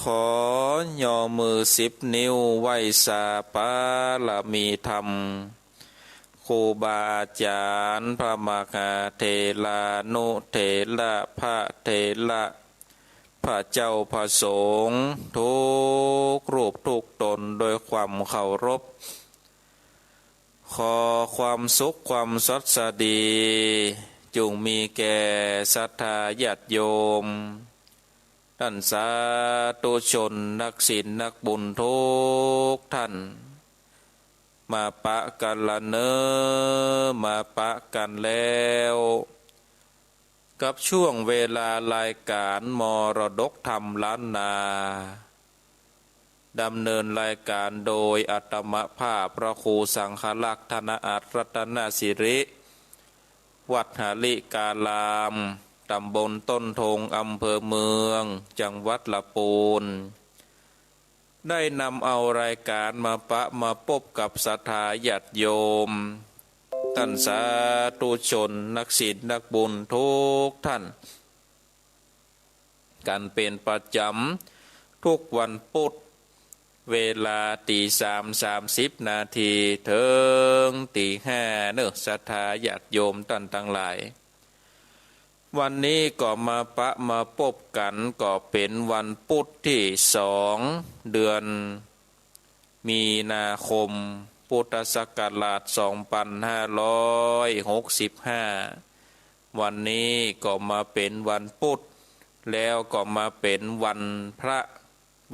อย่อมือ10 นิ้วไหว้สาปาลามีธรรมครูบาอาจารย์พระมหาเถรานุเถระพระเถระพระเจ้าพระสงฆ์ทุกรูปทุกตนโดยความเคารพขอความสุขความสดสดีจงมีแก่ศรัทธาญาติโยมท่านสาธุชนนักศีลนักบุญทุกท่านมาปะกันละเนอมาปะกันแล้วกับช่วงเวลารายการมรดกธรรมล้านนาดำเนินรายการโดยอัตมภาพพระครูสังฆลักษณ์ธนอัตรัตนสิริวัดหาลิกาลามตำบลต้นทงอำเภอเมืองจังหวัดละปูนได้นำเอารายการมาพบกับศรัทธาญาติโยมท่านสาธุชนนักศีลนักบุญทุกท่านกันเป็นประจำทุกวันพุธเวลา3:30ถึง5:00เนอะศรัทธาญาติโยมท่านทั้งหลายวันนี้ก็มาพบกันก็เป็นวันพุธที่2 เดือนมีนาคมพุทธศักราช2565วันนี้ก็มาเป็นวันพุธแล้วก็มาเป็นวันพระ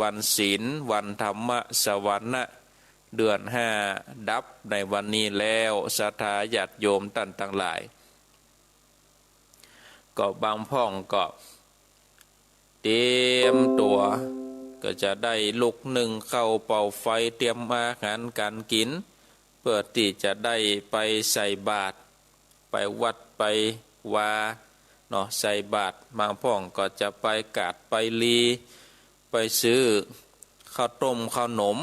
วันศีลวันธรรมสวรรค์เดือน5ดับในวันนี้แล้วศรัทธาญาติโยมท่านทั้งหลายก็บางพ่องก็เตรียมตัวก็จะได้ลุกนึ่งเข้าเป่าไฟเตรียมอาหารการกินเพื่อที่จะได้ไปใส่บาตรไปวัดไปวาเนาะใส่บาตรบางพ่องก็จะไปกาดไปลีไปซื้อข้าวต้มข้าวหนม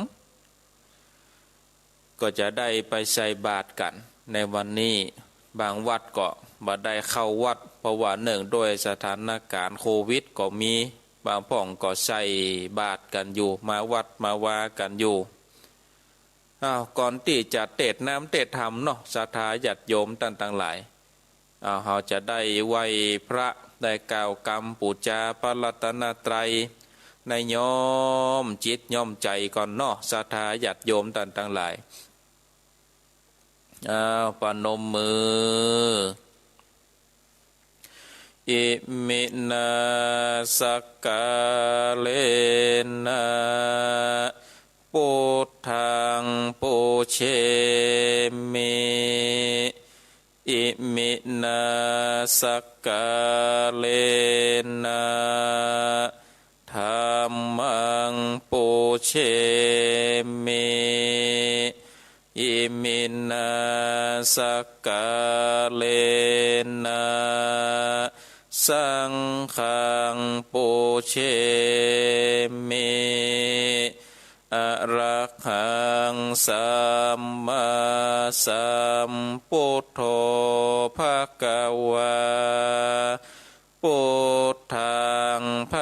ก็จะได้ไปใส่บาตรกันในวันนี้บางวัดก็บ่ได้เข้าวัดเพราะว่าเนื่องด้วยสถานการณ์โควิดก็มีบางพ่องก็ใส่บาตรกันอยู่มาวัดมาวากันอยู่ก่อนที่จะเทศน์น้ำเทศน์ธรรมเนาะศรัทธาญาติโยมท่านทั้งหลายเราจะได้ไหว้พระได้กล่าวกรรมปูชาพระรัตนตรัยในย่อมจิตย่อมใจก่อนเนาะศรัทธาญาติโยมท่านทั้งหลายปนมมืออิมินาสักกาเลนะพุทธังปูเชมิอิมินาสักกาเลนะธัมมังปูเชมิอิมินาสักกาเลนะสังฆังปูเชมิอะระหังสัมมาสัมพุทโธภควาพุทธังภ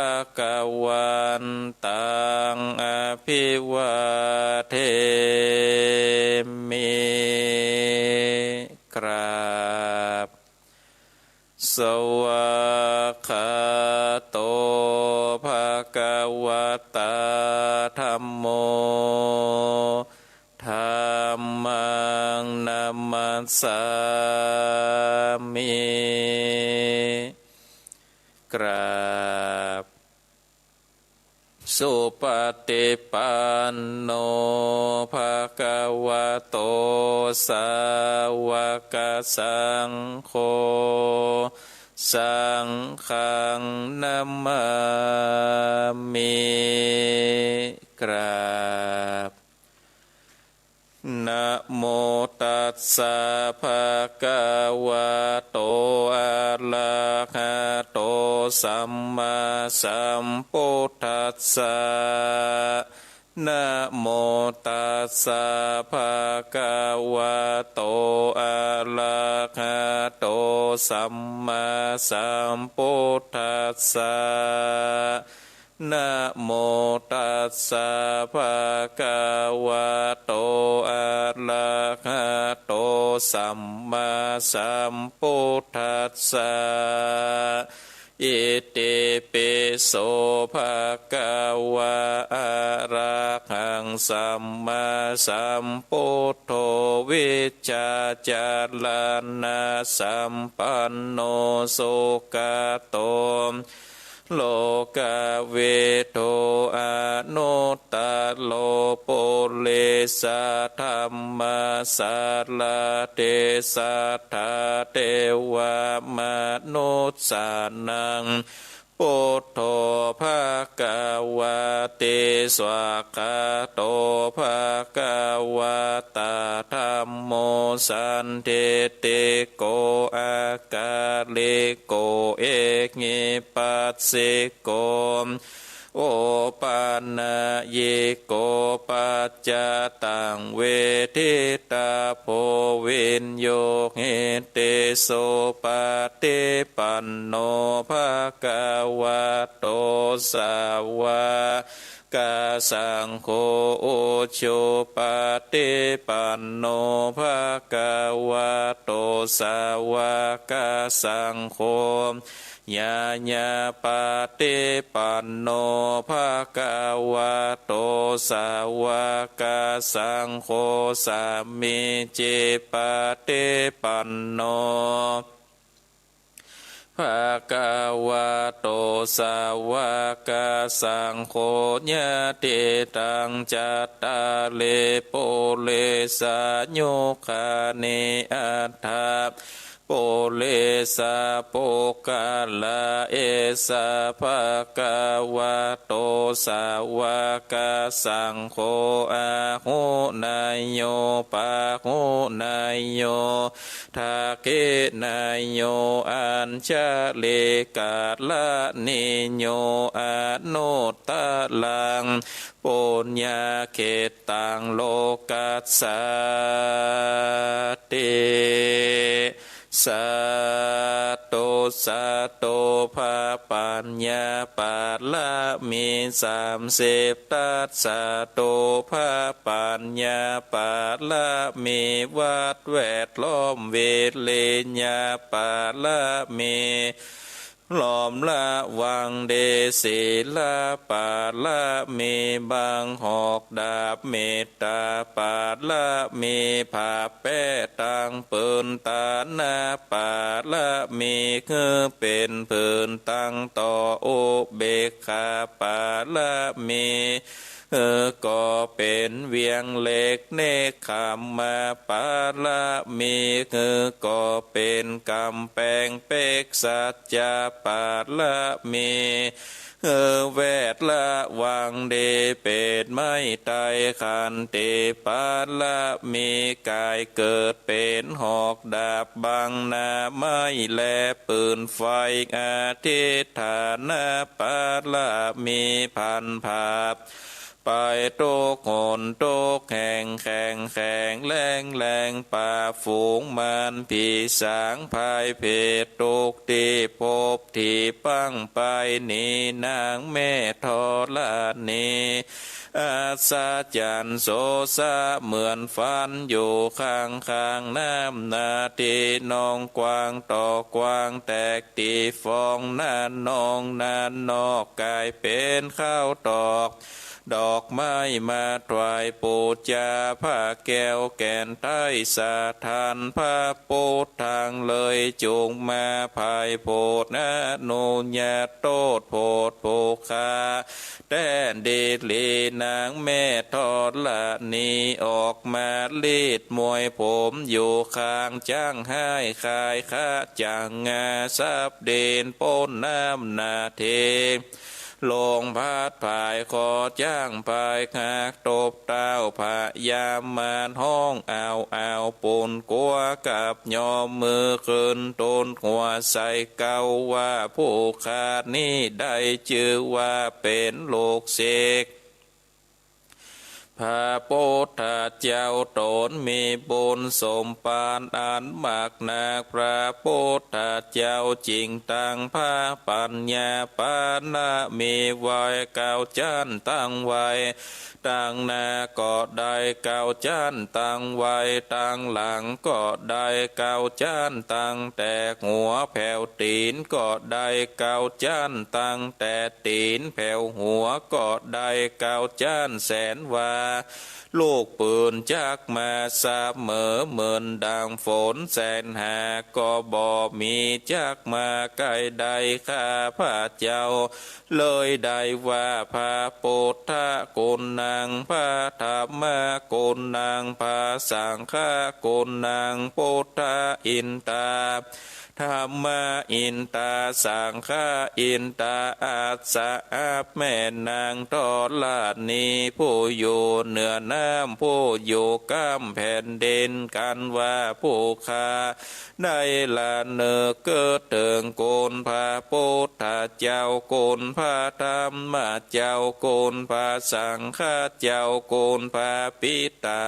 วันตังอภิวาเทมิกราบสวากขาโตภควตาธัมโมธัมมังนัมมัสสามิกราบสุปฏิปันโนภควโตสาวกสังโฆสังฆังนัมมามิกราบนะโมตัสสะภะคะวะโตอะระหะโตสัมมาสัมพุทธัสสะนะโมตัสสะภะคะวะโตอะระหะโตสัมมาสัมพุทธัสสะ นะโมตัสสะภะคะวะโตอะระหะโตสัมมาสัมพุทธัสสะอิติปิโสภะคะวะอะระหังสัมมาสัมพุทโธวิชชาจารณะสัมปันโนสุขโตโลกาเวโทอนุตตโลปุเรสะธรรมสารเตสัทธาเทวมนุสสานังพุทโธภะคะวะเตสวากขาโตภะคะวะตาธัมโมสันเทติโกอากาลิโกเอกนิปัสสิโกโอปานะเยโกปัจจตังเวทิตาโพวินโยเหเตโสปฏิปันโนภะคะวะโตสาวกสังโฆอุชุปฏิปันโนภะคะวะโตสาวกสังโฆญาญาปฏิปันโนภะคะวะโตสาวกสังโฆสามิจิปฏิปันโนภะคะวะโตสาวกสังโฆญาติตังจัตตาเลโปเลสะโยคาเนอัตถาโปเลสะโปกาลาเอสะภะคะวะโตสาวกสังโฆอะหุนายโยปะหุนายโยทาเกนายโยอัญชเลกาลนิโยอนุตตะลังปุญญาเขตังโลกัสสติสัตโตสัตโตภาปัญญาปาละมี30ตัสสะโตภาปัญญาปาละมีวัดแวดล้อมเวเลญาปาละมีล้อมละวังเดศีละปาละมีบางหอกดาบเมตตาปาละมีผ่าแป้ตังปืนตานาปาละมีคือเป็นปืนตั้งต่ออุเบกขาปาละมีก็เป็นเวียงเล็กเนคขมมาปาละมีก็เป็นกำแพงเปกสัจจาปาละมีแวดละวังเดเป็ดไม่ไตขันติปาละมีกายเกิดเป็นหอกดาบบังนาไม้แลปืนไฟอาทิฐานาปาละมีพันภาพไปโตกหนโตกแข่งแข่งแข่งแรงแรงป่าฝูงมันผีสางภายเพศตกตีพบที่ปังไปนี่นางแม่ทอละนีอาสาจันโสสะเหมือนฟันอยู่ข้างข้างน้ำนาทีนองกวางต่อกวางแตกตีฟองนานนองนานนอกกลายเป็นข้าวตอกดอกไม้มาถวายปูจาผ้าแก้วแก่นใต้สาทานผ้าปูทางเลยจูงมาภายโพดนะโนญาโตดโพดโภคาแต่ดีลีนางแม่ทอดละนีออกมาลีดมวยผมอยู่ข้างจ้างให้คายข้าจังงาซับเดนป้นน้ำนาเทลงพัดภายคอจ้างภายหากตบเต้าพยามมานห้องเอาปูนกัวกับยอมมือขึ้นต้นหัวใส่เก้าว่าผู้ขาดนี้ได้ชื่อว่าเป็นโลกเสก พระพุทธเจ้าตนมีบุญสมปานอันมากนักพระพุทธเจ้าจริงตั้งพระปัญญาปานะมีไว้เก้าจันตั้งไว้ตั้งหน้าก็ได้เก้าจันตั้งไว้ตั้งหลังก็ได้เก้าจันตั้งแต่หัวแผ่วตีนก็ได้เก้าจันตั้งแต่ตีนแผ่วหัวก็ได้เก้าจันแสนว่าลูกปืนจักมาเสมอเหมือนดังฝนแสนหาก็บ่มีจักมาใกล้ใดข้าพระเจ้าเลยได้ว่าพระพุทธกุณนางพระธรรมกุณนางพระสังฆกุณนางพุทธอินตาธรรมอินตาสังฆอินตาอาสะอาแม่นางทอลานีผู้อยู่เหนือน้ำผู้อยู่ก้ามแผ่นดินกันว่าผู้ข้าได้ละเนอเกิดเติงโกนพระพุทธเจ้าโกนพระธรรมเจ้าโกนพระสังฆเจ้าโกนพระปิตา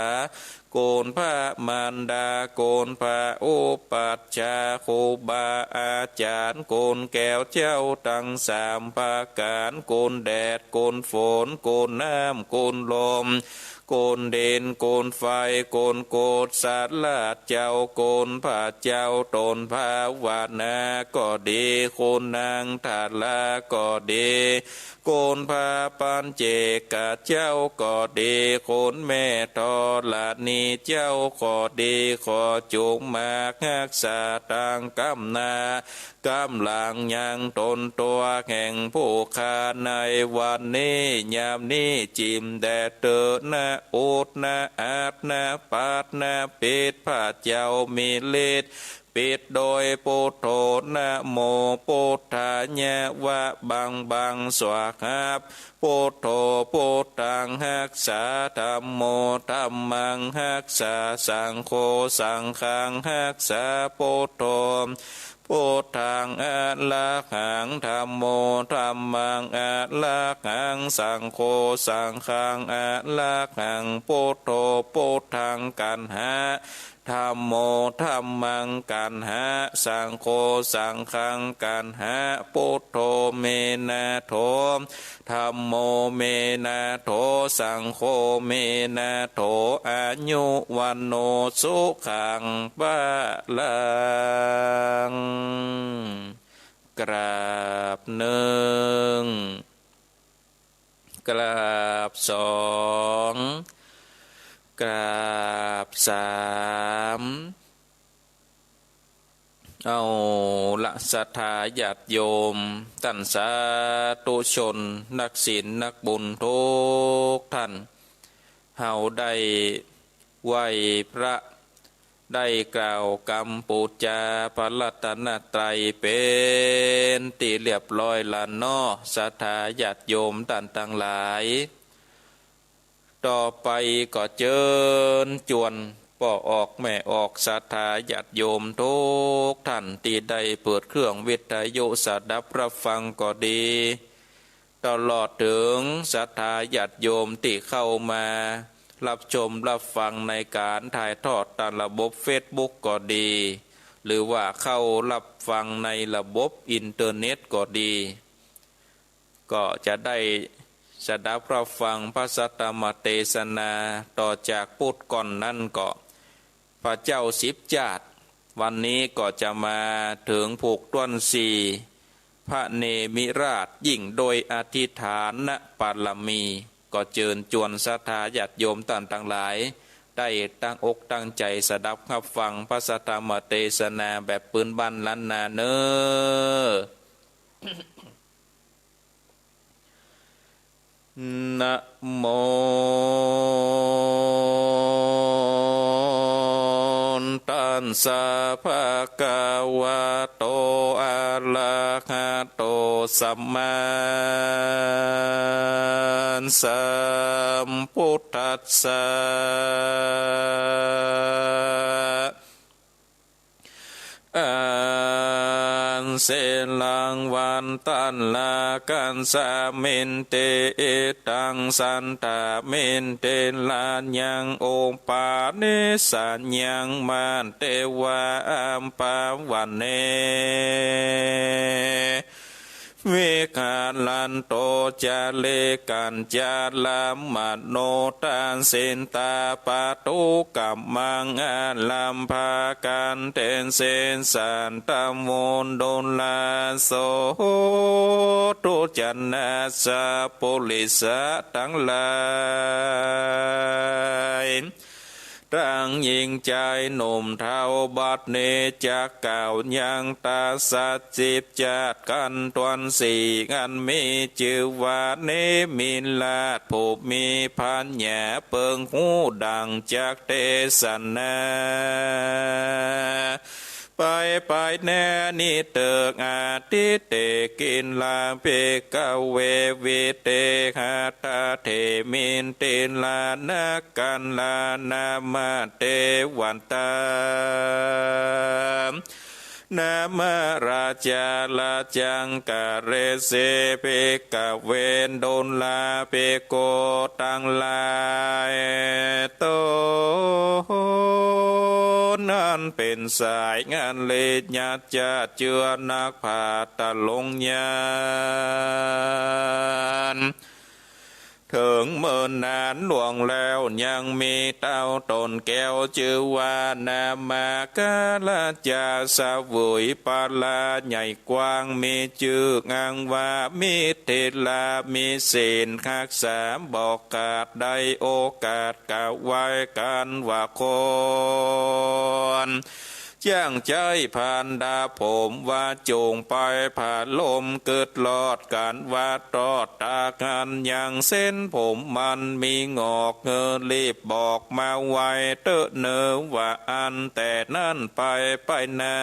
โกนพระมารดาโกนพระอุปัชฌาย์ครูบาอาจารย์โกนแก้วเจ้าตั้งสามประการโกนแดดโกนฝนโกนน้ำโกนลมโกนเด่นโกนไฟโกนโกดสัตว์ลาดเจ้าโกนพระเจ้าตนพระวานาก็ดีโกนนางทาลาก็ดีโกนพระปัญเจกเจ้าก็ดีโกนแม่ทอลานีเจ้าก็ดีขอจุงมาหักษาต่างกำนากำลังยังตนตัวแห่งผู้ข้าในวันนี้ยามนี้จิมแดดเตอนะอุดนะอาบนะปาดนะปิดพระเจ้ามีฤทธิ์ปิดโดยพุทโธนะโมพุทธาญะวะบังบังสวากหับพุทโธพุทธังหักษาธัมโมธัมมังหักษาสังโฆสังฆังหักษาพุทโธพุทธังอะระหังธัมโมธัมมังอะระหังสังโฆสังฆังอะระหังพุทโธพุทธังกันหะธัมโมธัมมังกันหะสังโฆสังฆังกันหะพุทโธเมนะโธธัมโมเมนะโธสังโฆเมนะโธอายุวันโนสุขังปะลังกราบหนึ่งกราบสองกราบสามเอาละศรัทธาญาติโยมท่านสาธุชนนักศีลนักบุญทุกท่านเฮาได้ไหว้พระได้กล่าวกรรมปูจาพระรัตนตรัยเป็นที่เรียบร้อยละเนาะศรัทธาญาติโยมท่านทั้งหลายต่อไปก็เจิญจวนพ่อออกแม่ออกศรัทธาญาติโยมทุกท่านที่ได้เปิดเครื่องวิทยุสดับรับฟังก็ดีตลอดถึงศรัทธาญาติโยมที่เข้ามารับชมรับฟังในการถ่ายทอดตามระบบเฟซบุ๊กก็ดีหรือว่าเข้ารับฟังในระบบอินเทอร์เน็ตก็ดีก็จะได้สดับรับฟังพระสัทธรรมเทศนาต่อจากพุทธก่อนนั่นก็พระเจ้าสิบจาตุวันนี้ก็จะมาถึงผูกต้นสีพระเนมิราชยิ่งโดยอธิษฐานณปารมีก็เจิญจวนศรัทธาญาติโยมท่านทั้งหลายได้ตั้งอกตั้งใจสดับรับฟังพระสัทธรรมเทศนาแบบปืนบ้านล้านนาเนอนะโมตัสสะภะคะวะโตอะระหะโตสัมมาสัมพุทธัสสะอ สั ลังวันตันลากันสามินเตตังสันตามินเตลายังโอปาเนสัญญังมันเตวะอัมปาวันเนเวกาลันโตจาเลกันจาลามโนตันสินตาปะตุกัมมังอาลัมภากันเตนเสนสันตมนโดนลาโสตุจันนาสาปุลิสะทั้งหลายตั้งยิงใจหนุ่มเทาบัดเนจากเก่ายังตาสัจจิบจัดกันตวนสี่งันมีจือว่าเนมินลาดผูมีพันแย่เปิงหูดังจากเตสันนาไปแน่นิเตกอาทิเตกินลาเปกเววิเตหาตาเทมินเตลานากันลานามาเตวันตนามาราชาลาจังกะเรเสเปกะเวนโดนลาเปโกตังลายโตนั่นเป็นสายงานเลญญาจะเจือนักผาตะลงยานถึงเมื่อนานหลวงแล้วยังมีเต้าตนแก้วชื่อว่านามากาลาจาสาวุยปาลาใหญ่กว้างมีชื่องางว่ามีเทลามีศีลคักสามบอกกาดได้โอกาสกะไว้กันว่าคนจ้างใจผ่านดาผมว่าจูงไปผ่านลมเกิดหลอดการว่าตอดตากันอย่างเส้นผมมันมีงอกเงอรีบบอกมาไวเตอะเนอว่าอันแต่นั่นไปนา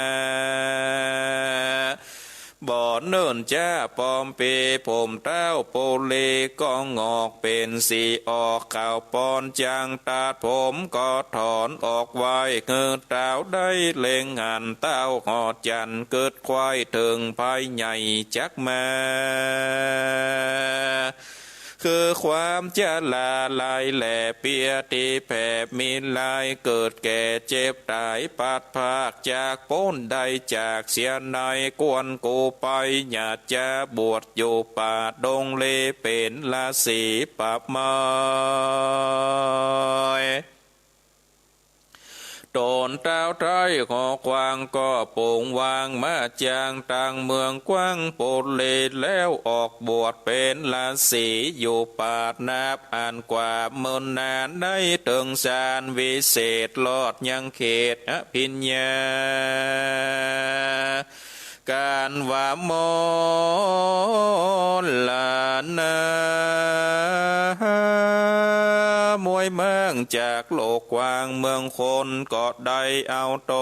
บ่อเนิ่นจ้าปอมเปผมเต้าโปเลก็งอกเป็นสีออกข่าวปอนจางตาผมก็ถอนออกไว้เงือเต้าได้เล็งหันเต้าหอดจันเกิดควายถึงภายใหญ่จักมาคือความจะลาลายแหล่เปียตีแผ่มีลายเกิดแก่เจ็บตายปัดภาคจากพ้นใดจากเสียในกวนกูไปอยากจะบวชอยู่ป่าดงเลเป็นลาสีปับมอยโดนเต้าไทยขอควางก็โป่งวางมาจางต่างเมืองกว้างโปรเลแล้วออกบวชเป็นลาสีอยู่ป่านับอ่านกว่าเมินนานได้ถึงสารวิเศษลอดยังเขตอภิญญาการว่ามนลานามวยเมืองจากโลกกว้างเมืองคนก็ได้เอาต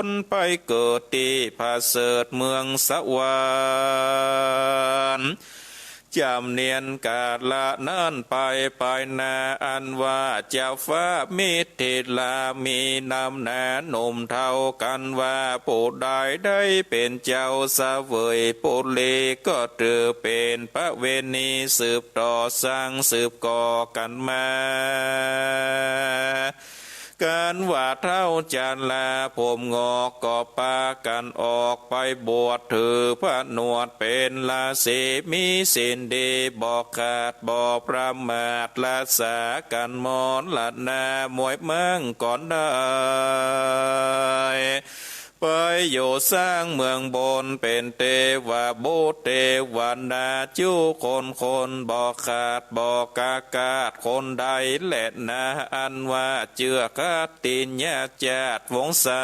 นไปเกิดที่ผาเสดเมืองสวรรค์จำเนียนกาละนั่นไปนาอันว่าเจ้าฟ้ามิตรลามีนำนาหนุ่มเท่ากันว่าผู้ใดได้เป็นเจ้าสะเวยปุลีก็ถือเป็นพระเวณีสืบต่อสร้างสืบก่อกันมาการว่าเท่าจันลาผมงอกก็ปากันออกไปบวชถือพระนวดเป็นลาสีมีสินดีบอกขาดบอกประมาทลาสากันมอนละนามวยเมืองก่อนได้ไปอยู่สร้างเมืองบนเป็นเทวาบุตรเทวนาจูคนบอกขาดบอกกากาศคนใดและนาอันว่าเจือกาติญญาจาดวงศา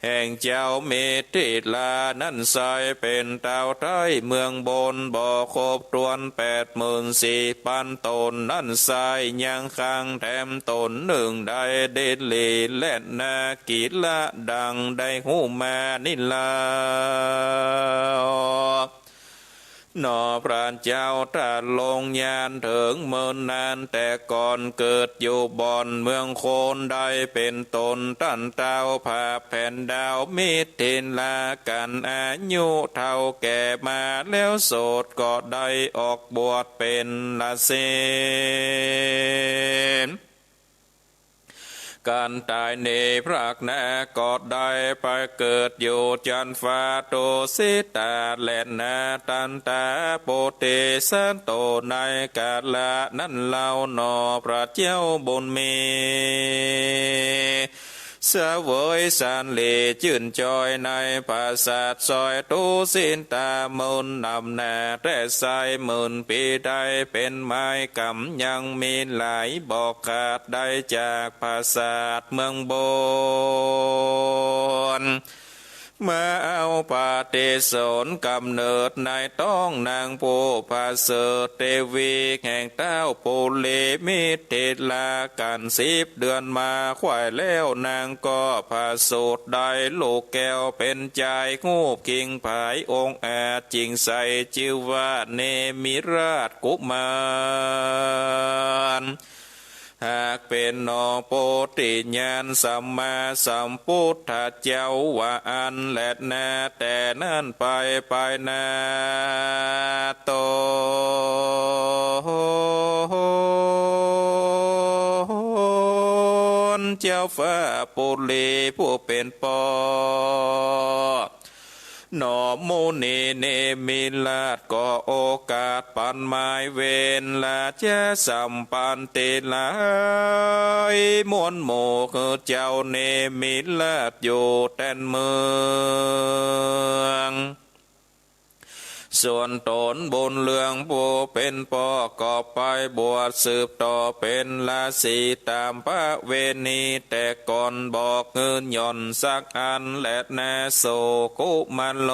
แห่งเจ้าเมติลานั้นใสเป็นเต่าไทยเมืองบนบ่อครบตวน84,000 ตนนั้นใสยังค้างแถมตนหนึ่งได้เดลีและนากีละดังได้หูมานิลา หนอพระเจ้าตรัสลงญาณถึงเมินนานแต่ก่อนเกิดอยู่บ่อนเมืองโคนใดเป็นตนตันเต้าผาแผ่นดาวมิถินลากันอายุเท่าแก่มาแล้วโสดก็ได้ออกบวชเป็นละเสนการตายในพระกนาก็ได้ไปเกิดอยู่จันฟ้าโตสิตาและนาตันตาโปเตสันโตในกาละนั้นเล่าหนอพระเจ้าบุญมีเสวยสานเลจื่นจอยในปราสาทซอยตูสินตามุนนำนาแต่ใสหมื่นปีได้เป็นไม้กำยังมีหลายบอกขาดได้จากปราสาทเมืองบนเมื่อเอาปาฏิโสนกำเนิดในต้องนางผู้พาเสดเทวีแห่งเต้าปูเลมิเทลากัน10 เดือนมาควายแล้วนางก็พาสูตรได้ลูกแก้วเป็นใจงูกิงผายองค์อาจจิงใสชื่อว่าเนมิราชกุมารหากเป็นนอโปติญาณสัมมาสัมพุทธเจ้าว่าอันและนาแต่นั้นไปนาโตเจ้าฟ้าปุรีผู้เป็นปอหนอโมนีเนมิลาดก็โอกาสปันไม้เวนลาเจสัมปันติลายมวลโมคือเจ้าเนมิลาดอยู่แตนเมืองส่วนตนบนเรืองผู้เป็นปอก็ไปบวชสืบต่อเป็นราศีตามพระเวณีแต่ก่อนบอกเงินย่อนสักอันและนาโสกุมันโล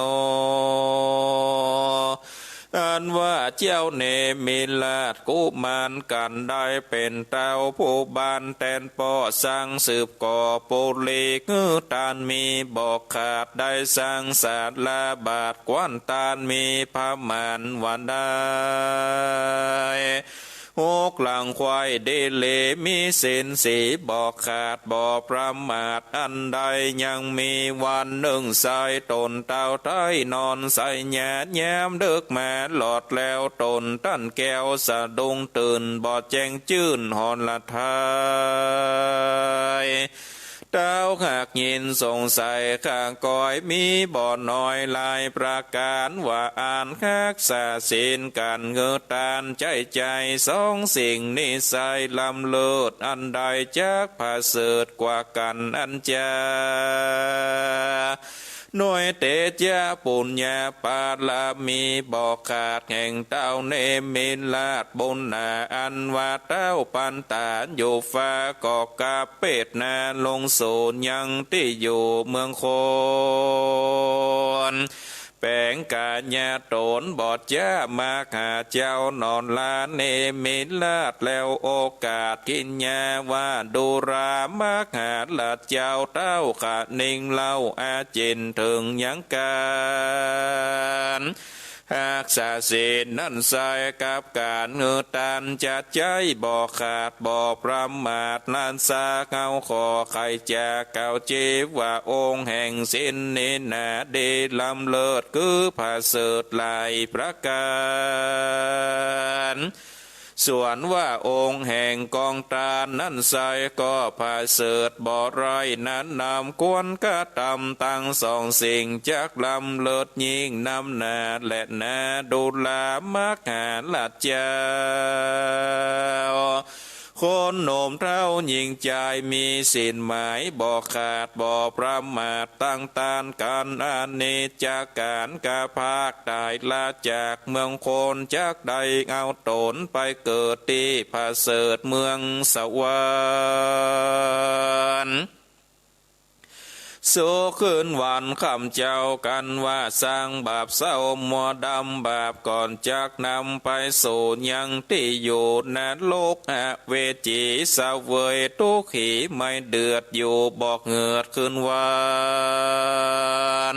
อันว่าเจ้าเนมิลาดกุมารกันได้เป็นเต้าผู้บานแตนปอสร้างสืบก่อปุลีเงือตานมีบอกขาดได้สร้างศาสตร์ละบาทกวนตานมีพระมานวันได้หกหลังควายเดเลมีสินสีบอกขาดบอกประมาทอันใดยังมีวันหนึ่งใส่ตนเต้าไทยนอนใส่แย่แย้มเดึกมาหลอดแล้วตนตั้นแก้วสะดุ้งตื่นบอดแจ้งจื่นหอนละทายเต้าหากยินสงสัยข้างก้อยมีบ่อน้อยลายประการว่าอ่านคักษาสินกันเงือตานใจสองสิ่งนิสัยลำเลิศอันใดจากผาเสดกว่ากันอันจาหน่วยเตจาปุญญาปาลามีบอกขาดแห่งเต้าเนมิลาดบุญนาอันว่าเต้าปันตานอยู่ฟ้าก่อกาเป็ดนาลงโสนยังที่อยู่เมืองโคนแปลงกาญาโตนบอดจ้ามาหาเจ้านอนลาเนมิลาดแล้วโอกาสกินยาว่าดูรามาหาละเจ้าเต้าขานิ่งเล่าอาจินถึงยังการหากษาศีลนั่นใส่กับการเงือตันจัดใจบ่ขาดบ่ประมาทลานสาเข้าขอใครจะเก่าจีว่าองค์แห่งสิ้นนินาดีลำเลิศคือผาเสดหลายประการส่วนว่าองค์แห่งกองตานั้นใสก็ผาเสดบ่อไรนั้นนำกวนกะตำตั้งสองสิ่งจากลำเลิศยิ่งนำนาและนาดูลามักหาลัดเจ้าคนโหนมเท่ายิ่งใจมีสินหมายบอกขาดบอกประมาทตั้งตานการอานิจจากการกาภาคตายลาจากเมืองโคนจากใดเอาตนไปเกิดที่ผาเสดเมืองสวรรค์โซขึ้นวันคำเจ้ากันว่าสร้างบาปเศร้ามัวดำบาปก่อนจากนำไปสู่ยังที่อยู่นรกเวจีสาเวยทุกขีไม่เดือดอยู่บอกเหงือดขึ้นวัน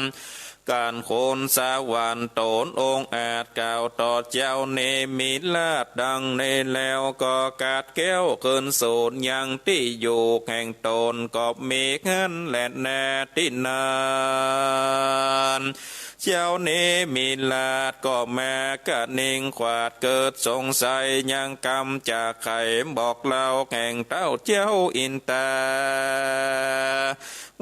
การโคนสาวรรค์ตนองค์อาจกล่าวต่อเจ้าเนมิลาดดังในแล้วก็กาดแก้วเกินโสดยังที่อยู่แห่งตนก็มีเงินและแน่ที่นานเจ้าเนมิลาดก็แม่กะนิ่งขวาดเกิดสงสัยยังกำจากไข่บอกเล่าแห่งเต้าเจ้าอินตา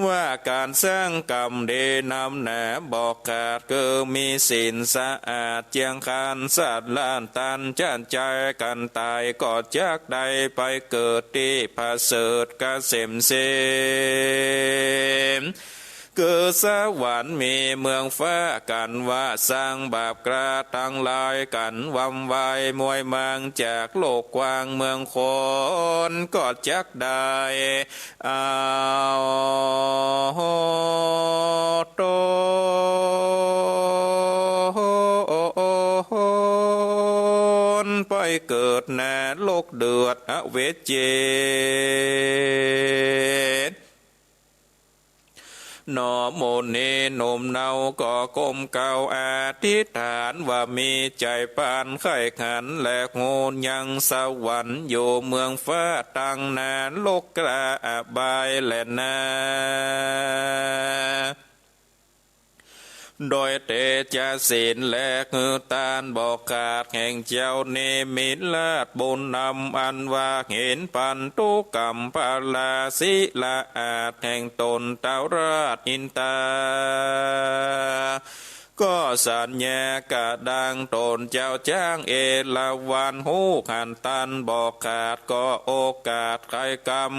ว่าการสร้างกรรมเดนำแหนบอกขาดคือมีศีลสะอาดเจียงคานสัตว์ล้านตันจันใจกันตายก็จากใดไปเกิดที่ผาเสดกเสมเสมเกิดสวรรค์มีเมืองฟ้ากันว่าสร้างบาปกระทั้งลายกันวำไวมวยมังจากโลกกว้างเมืองคนก็จักได้เอาโตไปเกิดแน่โลกเดือดอเวจเจนอโมเนนมเนาก็ก้มเก่าอธิษฐานว่ามีใจปานไข่ขันและโงนยังสวรรค์อยู่เมืองฟ้าตั้งนานโลกกระบายและนาโดยเตจาศีลและคือตานบอกขาดแห่งเจ้าเนมิลาดบุญนำอันว่าเห็นปันตุกรรมปาลาศิลาอาจแห่งตนเต้าราชอินตาก็สัญญากะดังตนเจ้าจ้างเอราวันหูขันตันบอกขาดก็โอกาสใครกรรม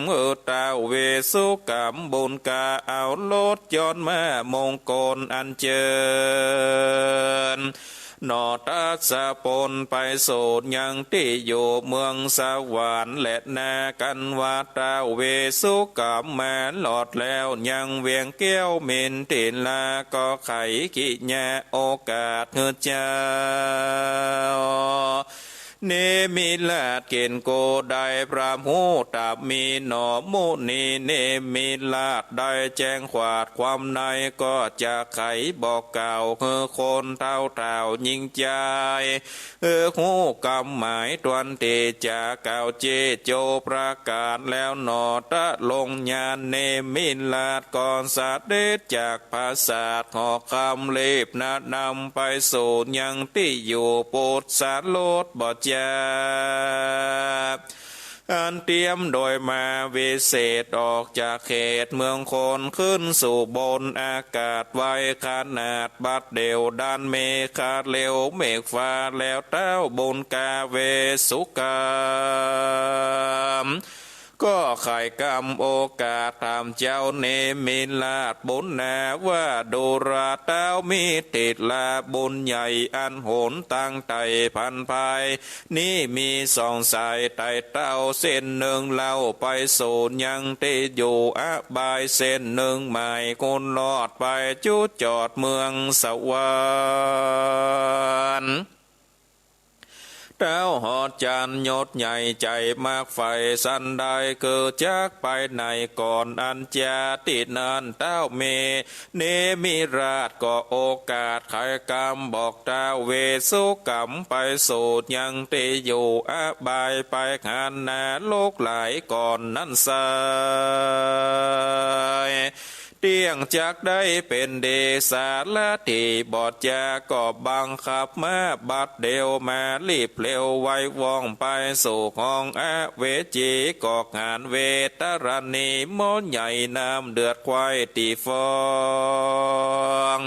ตาเวสุกรรมบุญกาเอาลดย้อนมามงคลอันเจิญนอตัสสะปนไปโสดยังที่อยู่เมืองสวรรค์และนากันวาตาเวสุกรรมแม้หลอดแล้วยังเวียงแก้วเมินติลาก็ไขกิญาโอกาสเฮือเจ้าเนมิลาดเกณฑ์โกได้พระหูตับมีหนอมุนีเนมิลาดได้แจ้งขวาดความในก็จะไขบอกเก่าคนเท่าเท่ายิ่งใจหูกำหมายตวนเตจะเก่าเจโจประกาศแล้วหนอตะลงญาณเนมิลาดก่อนสัตเดชจากภาษาหอคำเล็บนาดนำไปสู่ยังที่อยู่ปุตสาโลดบอดอันเตรียมโดยมาวิเศษออกจากเขตเมืองคนขึ้นสู่บนอากาศไว้ขนาดบัดเดียวด้านเมฆาเร็วเมฆฟ้าแล้วเต้าบนกาเวสุกามก็ไข่กรรมโอกาสตามเจ้าเนมิลาดบุญนาว่าดูราเต้ามีติดลาบุญใหญ่อันโหนตั้งไตพันภายนี่มีสองสายไตเต้าเส้นหนึ่งเล่าไปสู่ยังที่อยู่อบายเส้นหนึ่งหมายคนลอดไปจุดจอดเมืองสวรรค์เต้าหอดจันยศใหญ่ใจมากไฟสันได้เกิดจากไปในก่อนอันจาติดนันเต้าเมเนมิราชก็โอกาสไขกรรมบอกเต้าเวสุกรรมไปสูดยังตีอยู่อบายไปขานนาโลกหลายก่อนนั้นสายเตียงจากได้เป็นเดสาละที่บอดจาก็บังคับมาบัดเดียวมารีบเร็วไว้ว่องไปสู่ห้องเวจีกอกงานเวตรณีมนใหญ่น้ำเดือดควายตีฟอง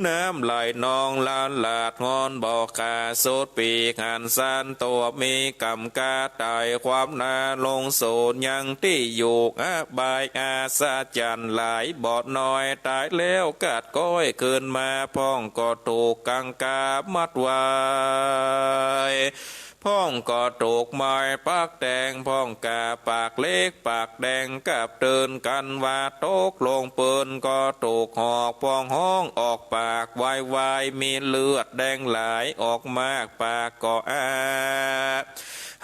น้ำไหลนองลานหลาดงอนบอกขาสุดปีกหันสันตัวมีกำกาตายความนาลงโสนยังที่อยู่บายอาสาจันหลายบอดน้อยตายแล้วกัดก้อยคืนมาพ้องก็ถูกกังกามัดไว้พ้องก็ถูกไม้ปากแดงพ้องกาปากเล็กปากแดงกับเตือนกันว่าตกลงปืนก็ถูกหอกพ้องห้องออกปากวายวายมีเลือดแดงไหลออกมากปากก็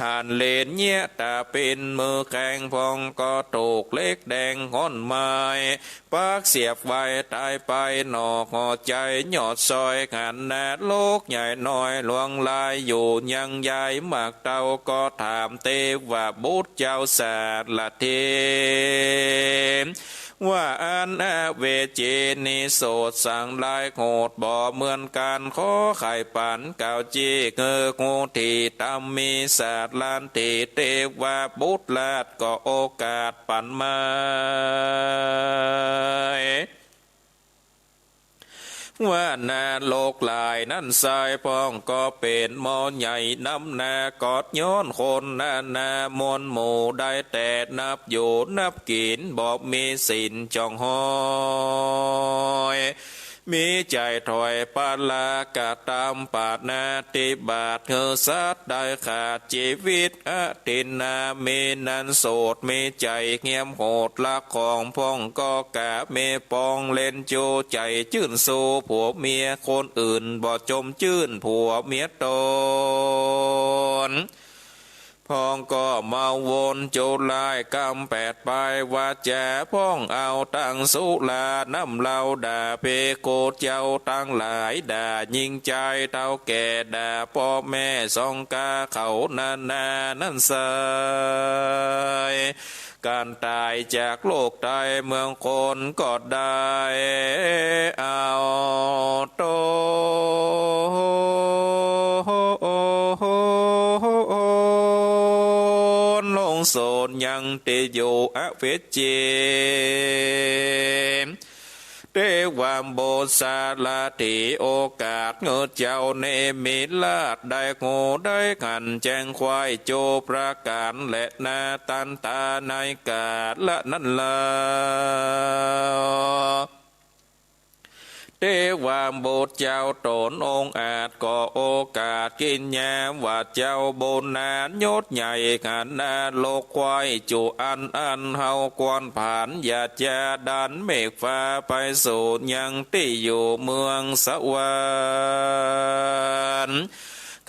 หันเลนเนี้ยตาเป็นมือแข็งพองก็ถูกเล็กแดงห้อนไม้ปากเสียบไว้ตายไปหนอกหอใจหยอดซอยหันแนดโลกใหญ่น้อยลวงลายอยู่ยังใหญ่มากเต้าก็ถามเตว่าบุตรเจ้าศาสตร์ละเทว่าอันเวเจนิโสดสั่งลายโหดบ่เหมือนกันขอไข่ปันเก่าจีเงองูทีตามมีศาสตร์ลานทีเตว่าบุตรลาดก็โอกาสปันมาว่านาโลกลายนั้นสายพองก็เป็นมอใหญ่น้ำนากอดย้อนคนนามนหมู่ได้แต่นับอยู่นับกินบอกมีสินจองหอยมีใจถอยปาลากะตามปาดนาติบาทเฮสัตได้ขาดชีวิตตินนามีนันโสดมีใจเงียมโหดละของพ่องก็กะเมปองเล่นโจใจจื่นโซผัวเมียคนอื่นบ่จมจื่นผัวเมียตนพ้องก็เมาวนโจลายกำแปดไปว่าแจพ้องเอาตั้งสุลาน้ำเหล้าด่าเพโกเจ้าตั้งหลายด่ายิงใจเท่าแก่ด่าพ่อแม่สองกาเขานานั่นสายการตายจากโลกใดเมืองคนก็ได้เอาโตลงโสนยังเตโยอเวเจเตวามโบสาลาติโอกาสเงอเจ้าเนมิลาดได้โง่ได้ขันแจ้งควายโจประการและนาตันตาในกาดละนั่นละเทวามบุตรเจ้าตนองอาจก่อโอกาสกินยามว่าเจ้าโบนานยศใหญ่ขันนาโลกควายจูอันเฮากวนผ่านอย่าจะดันเมฆฟ้าไปสู่ยังที่อยู่เมืองสวรรค์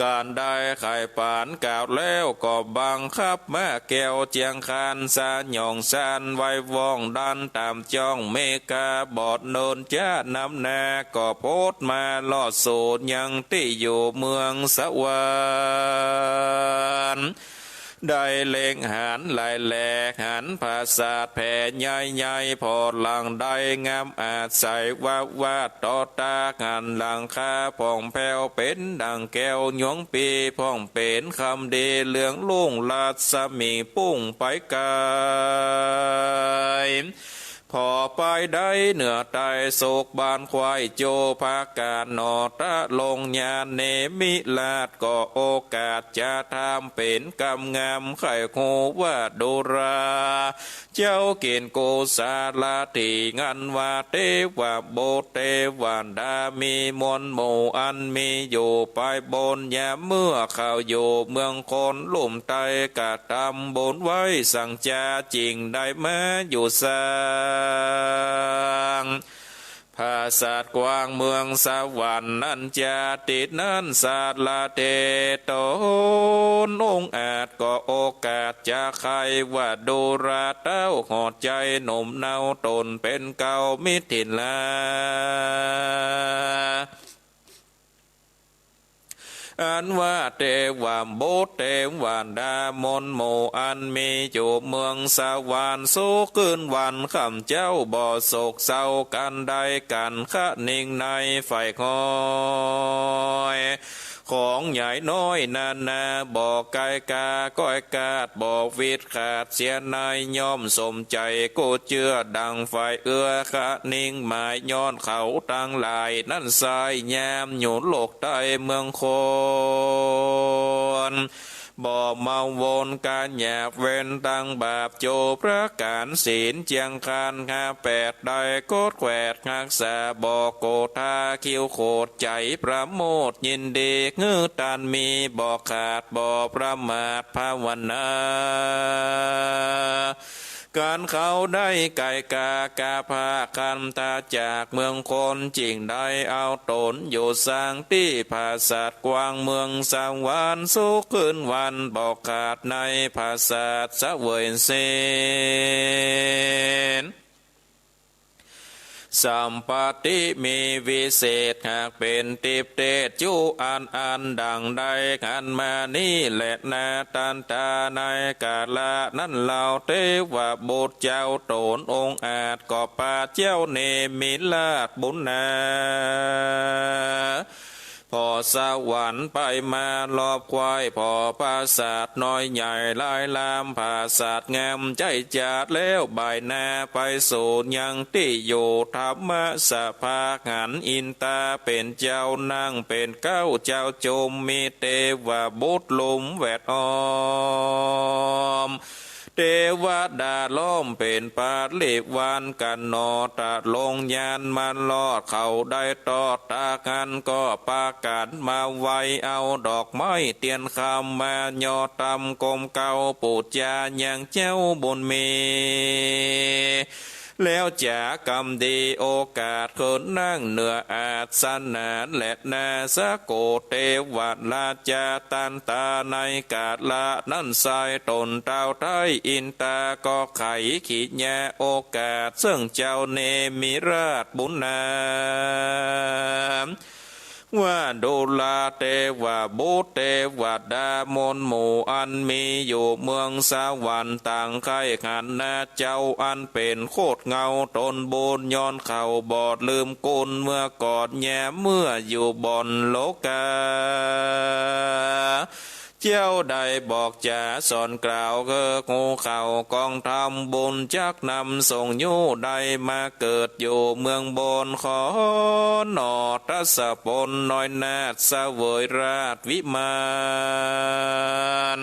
การได้ไข่ปานกล่าวแล้วก็บังคับมาแก้วเจียงคานสาหยองซานไว้ว่องดันตามจ้องเมกาบอดโนนจ้านำนาก็โพดมาลอดสูดยังที่อยู่เมืองสวรรค์ได้เล็งหันไหลแหลกหันภาษาแผ่ใหญ่พอหลังได้งามอาจใส่ว่าต่อตาหันหลังคาพ่องแผ้วเป็นดังแก้วหยงปีพ่องเป็นคำดีเหลืองลุ่งลาดสมีปุ้งไปไกลพอไปได้เหนือใต้โศกบานควายโจภาการนอตะลงญาเนมิลาดก็โอกาสจะทำเป็นกำงามไข่โคว่าดูราเจ้าเกณฑ์โกสาลาติงันว่าเทวาโบเทวันดามีมนหมู่อันมีอยู่ไปบนยามเมื่อข่าวอยู่เมืองคนลุ่มไตกะตำบนไว้สั่งจาจริงได้มาอยู่สร้างภาษาดกว้างเมืองสวรรค์นั้นจะติดนั้นศาสลาเตโตนองอาจก็โอกาสจะใครว่าดูราเต้าหอดใจหนุ่มเนาตนเป็นเก่ามิถินลาอันว่าเทวามโบเทวานดามนโมอันมีอยู่เมืองสวรรค์สู้คืนวันคำเจ้าบ่อโศกเศร้ากันได้กันขะนิ่งในไฟคอยของใหญ่น้อยนาบ่อไกกาก้อยกาดบ่อวิดขาดเสียนายย่อมสมใจกูเชื่อดังไฟเอื้อขะนิ่งหมายย้อนเขาตั้งหลายนั่นสายยามหยุดโลกใต้เมืองคนบ่เมาวนการหยาบเว้นตั้งบาปโจประการศีลเจียงคานหาแปดได้โกดแขวดหักษาบ่โกธาคิวโคดใจประโมทยินดีเงือตันมีบ่ขาดบ่ประมาทภาวนา การเขาได้ไก่กากาพากันตาจากเมืองคนจริงได้เอาตนอยู่สร้างที่ภาษากว้างเมืองสวรรค์สุขคืนวันบอกขาดในภาษาสะเวยเสนสัมปติมีวิเศษหากเป็นติปเตจูอันดังใดกันมานี่แหละนาตันตาในกาลานั้นเหล่าเทวบุตรเจ้าโตนองค์อาจก็ป่าเจ้าเนมิลาดบุญนาพอสวรรค์ไปมาลอบควายพอปราสาทน้อยใหญ่ลายลามปราสาทงามใจจัดแล้วบ่ายนาไปสู่ยังที่อยู่ธรรมสภาหันอินตาเป็นเจ้านั่งเป็นเก้าเจ้าจมมีเทวบุตรลุมแวดอ้อมเทวดาล้อมเป็นปาลิวันกันนอตะลงยานมันลอดเขาได้ตอดตากันก็ปากันมาไวเอาดอกไม้เตียนคำมายอตำกลมเก่าปูจาอย่างเจ้าบุญมีแล้วจากกรรมดีโอกาสคนนั่งเหนืออาจสนานและนาสะโกเทวลาจาตันตาในกาดละนั่นสายตนเต้าไทยอินตาก็ไขขีดแย่โอกาสซึ่งเจ้าเนมิราชบุญนาว่าดูลาเทวบุตรเทวดามนหมู่อันมีอยู่เมืองสวรรค์ต่างใครขันนาเจ้าอันเป็นโคตรเงาตนบุญย้อนเข่าบอดลืมกุลเมื่อกอดแย่เมื่ออยู่บนโลกาเจ้าได้บอกจะสอนกล่าวคืองูเข่ากองทำบุญจักนำส่งยูได้มาเกิดอยู่เมืองบนขอหนอทัสปนน้อยนาฏเสวยราชวิมาน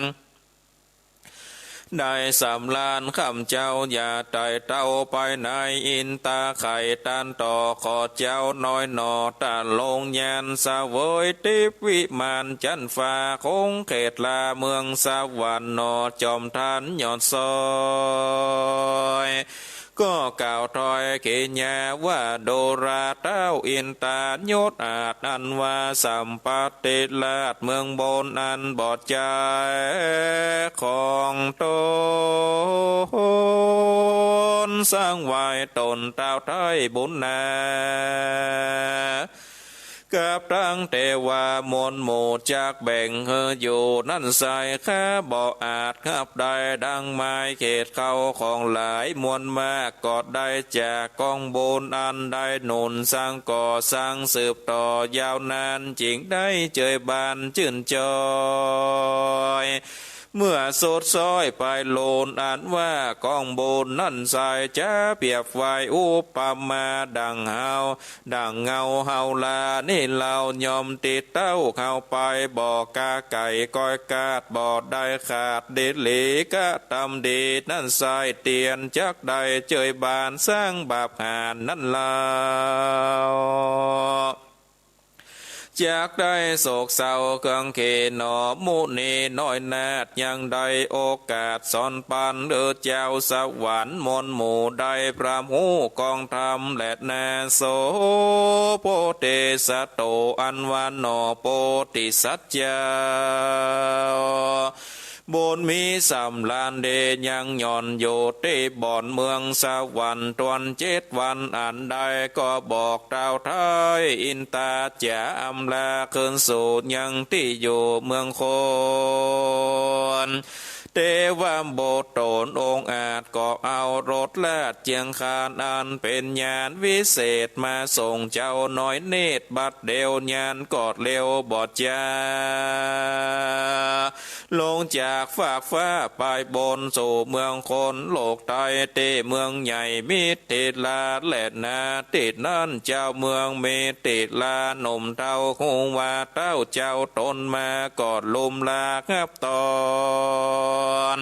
ได้สำลานคำเจ้าอย่าไต่เต้าไปในอินตาไข่ตันต่อขอเจ้าน้อยหนอตาลงยานสะเวยทิพวิมานจันฟ้าคงเขตลาเมืองสวรรค์หนอจอมทันยอดซอยก็กล่าวถอยเกียว่าโดราเต้าอินตายศอาจอันว่าสัมปติลาดเมืองบนอันบอดใจของตนสร้างไว้ตนเต้าไทยบุญนากับทั้งเทวามนหมู่จากแบ่งเฮอยู่นั่นใส่ข้าบ่อาจขับได้ดังไม้เขตเขาของหลายมวลมากกอดได้จากกองบุญอันได้หนุนสร้างก่อสร้างสืบต่อยาวนานจริงได้เจยบานชื่นจอยเมื่อสดซ้อยไปโลนอ่านว่ากองบุญนั่นใส่จะเปียบไว้อุปมาดังเฮาดังเงาเฮาลานี่เรายอมติดเต้าเข้าไปบอกกาไก่ก้อยกาดบอดได้ขาดเดลีกะตำดีนั่นใส่เตียนจักได้เจยบานสร้างบาปหานนั่นลาจากได้โศกเศร้าเครื่องเขนอมุนีน้อยนาดยังได้โอกาสสอนปันเดือเจ้าสวรรค์มนหมู่ได้พระหูกองธรรมและนาโสโพเตสะโตอันวานอโพติสัจจาบนมีสำลานเดยังย่อนโยเตบ่อนเมืองสวรรค์ตวน7 วันอันใดก็บอกเต้าไทยอินตาจะอำลาคืนสู่ยังที่อยู่เมืองโคนเทวโบโตนองค์อาจก็เอารถลาดเจียงคานอันเป็นญาณวิเศษมาส่งเจ้าน้อยเนตรบัดเดียวญาณกอดเร็วบอดจาลงจากฝากฟ้าไปบนสู่เมืองคนโลกไทยเตเมืองใหญ่มิติลาและนาติดนั่นเจ้าเมืองเมติลาหนุ่มเท่าคงว่าเต้าเจ้าตนมากอดลุมลาครับตอน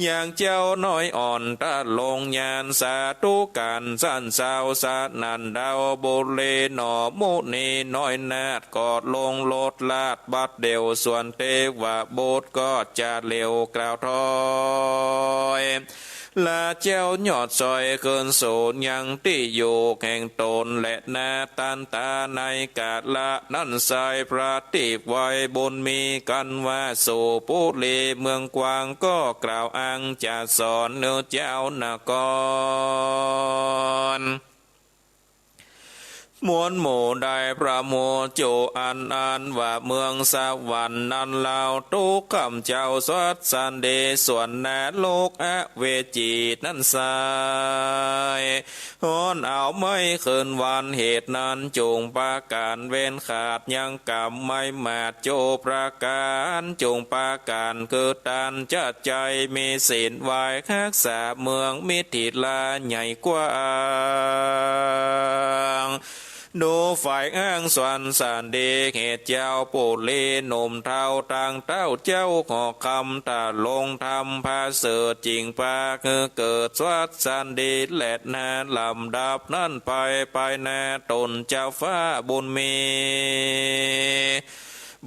อย่างเจ้าน้อยอ่อนตาลงยานสาธุการสั้นสาวสานันดาวบุเรหนอมุนีน้อยนาดกอดลงโลดลาดบัดเดียวส่วนเทวบุตรก็จะเลี้ยวกล่าวถอย ลาเจ้าหยอดซอยเกินโสนยังที่อยู่แห่งตนและนาตันตาในกาลละนั่นใสพระติบไว้บนมีกันว่าสู่ปุรีเมืองกวางก็กล่าวอังจะสอนเนื้อเจ้านกรมวลหมู่ได้พระโมโจอันว่าเมืองสวรรค์นั้นเล่าทุกคำเจ้าสวัสสันเดส่วนแนโลกเวจีนั้นสายฮอนเอาไม่เคินวันเหตุนั้นจงปาการเว้นขาดยังกรรมไม่มาดโจประการจงปาการเกิดตันจัดใจมีศีลไหวคักษาเมืองมิถิลาใหญ่กว้างดูฝ่ายอ้างสวนสานเดเหตุเจ้าปูเลนมเท้าต่างเต้าเจ้าขอคำตาลงทำพาเสือจริงปาคือเกิดสวัสสานเดแหลดนาลำดับนั่นไปนาตนเจ้าฟ้าบุญมี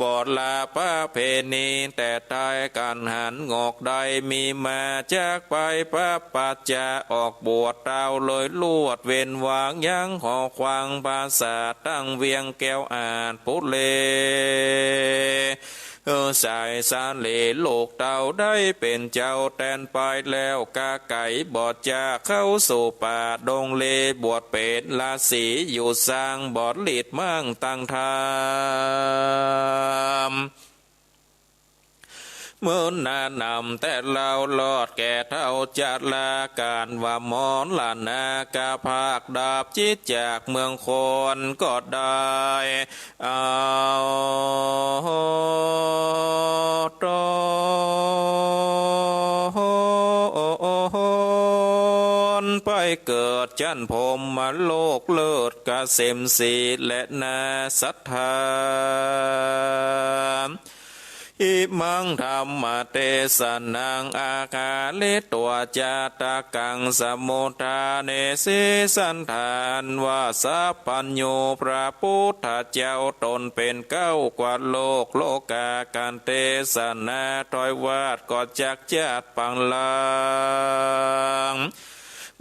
บอดลาป้าเพนีแต่ตายกันหันงอกใดมีมาจากไปป้าปัจจะออกบวชเต้าเลยลวดเว้นวางยังหอควางภาษาตั้งเวียงแก้วอาจพุเลสายสาเลโลกเต่าได้เป็นเจ้าแตนไปแล้วกาไก่บอดจะเข้าสู่ป่าดงเลบวชเป็นลาสีอยู่สร้างบอดลิดมั่งตั้งธรรมเมื่อนานำแต่เราลอดแก่เท่าจัดลาการว่ามอนลานากาภาคดาบจิตจากเมืองคนก็ได้เอาตอนไปเกิดจันพรมมาโลกเลิศกะเสมสีและนาสัทธาอิมังธรรมเตสนังอาคาลิตัวจาตากังสมุทาเนสิสันธานว่าสัพพัญโยพระพุทธเจ้าตนเป็นเก้ากว่าโลกโลกาการเตสนาถอยวาดก็จักจัดปังลัง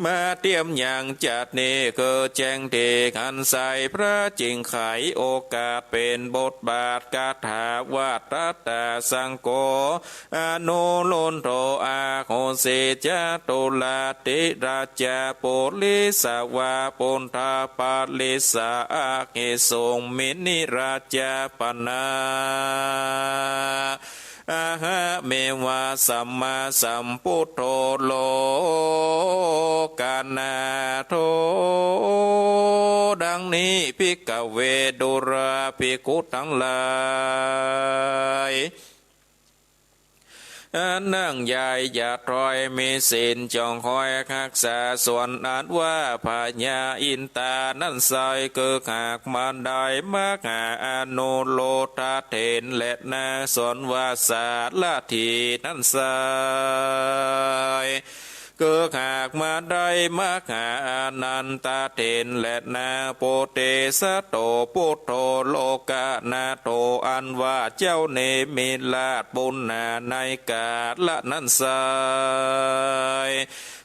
มาเตรียมอย่างจัดนี้คือแจ้งเทขันใสพระจิงไขโอกาสเป็นบทบาทกาถาวาตตาสังโฆอนุโลนโทอาโคเสจตุลาติราชาปุลิสาวาปุณฑาปาลิสาอาเกสงมินิราชาปนาอะหะเมวะสัมมาสัมพุทโธโลกานาโทดังนี้ภิกขเวดุราภิกขุทั้งหลายนั่งยายอย่าตรอยมีศีลจองคอยคักษาส่วนอันว่าพญาอินตานั่นใสคือหากมันได้มากหาอนุโลธาเถนและนาส่วนว่าสาละทีนั่นใสเกิดหากมาได้มหาอนันตาเถนและนาโปเตสะโตพุทโธโลกานาโตอันว่าเจ้าเนมิลาดบุญนาในกาละนันไซ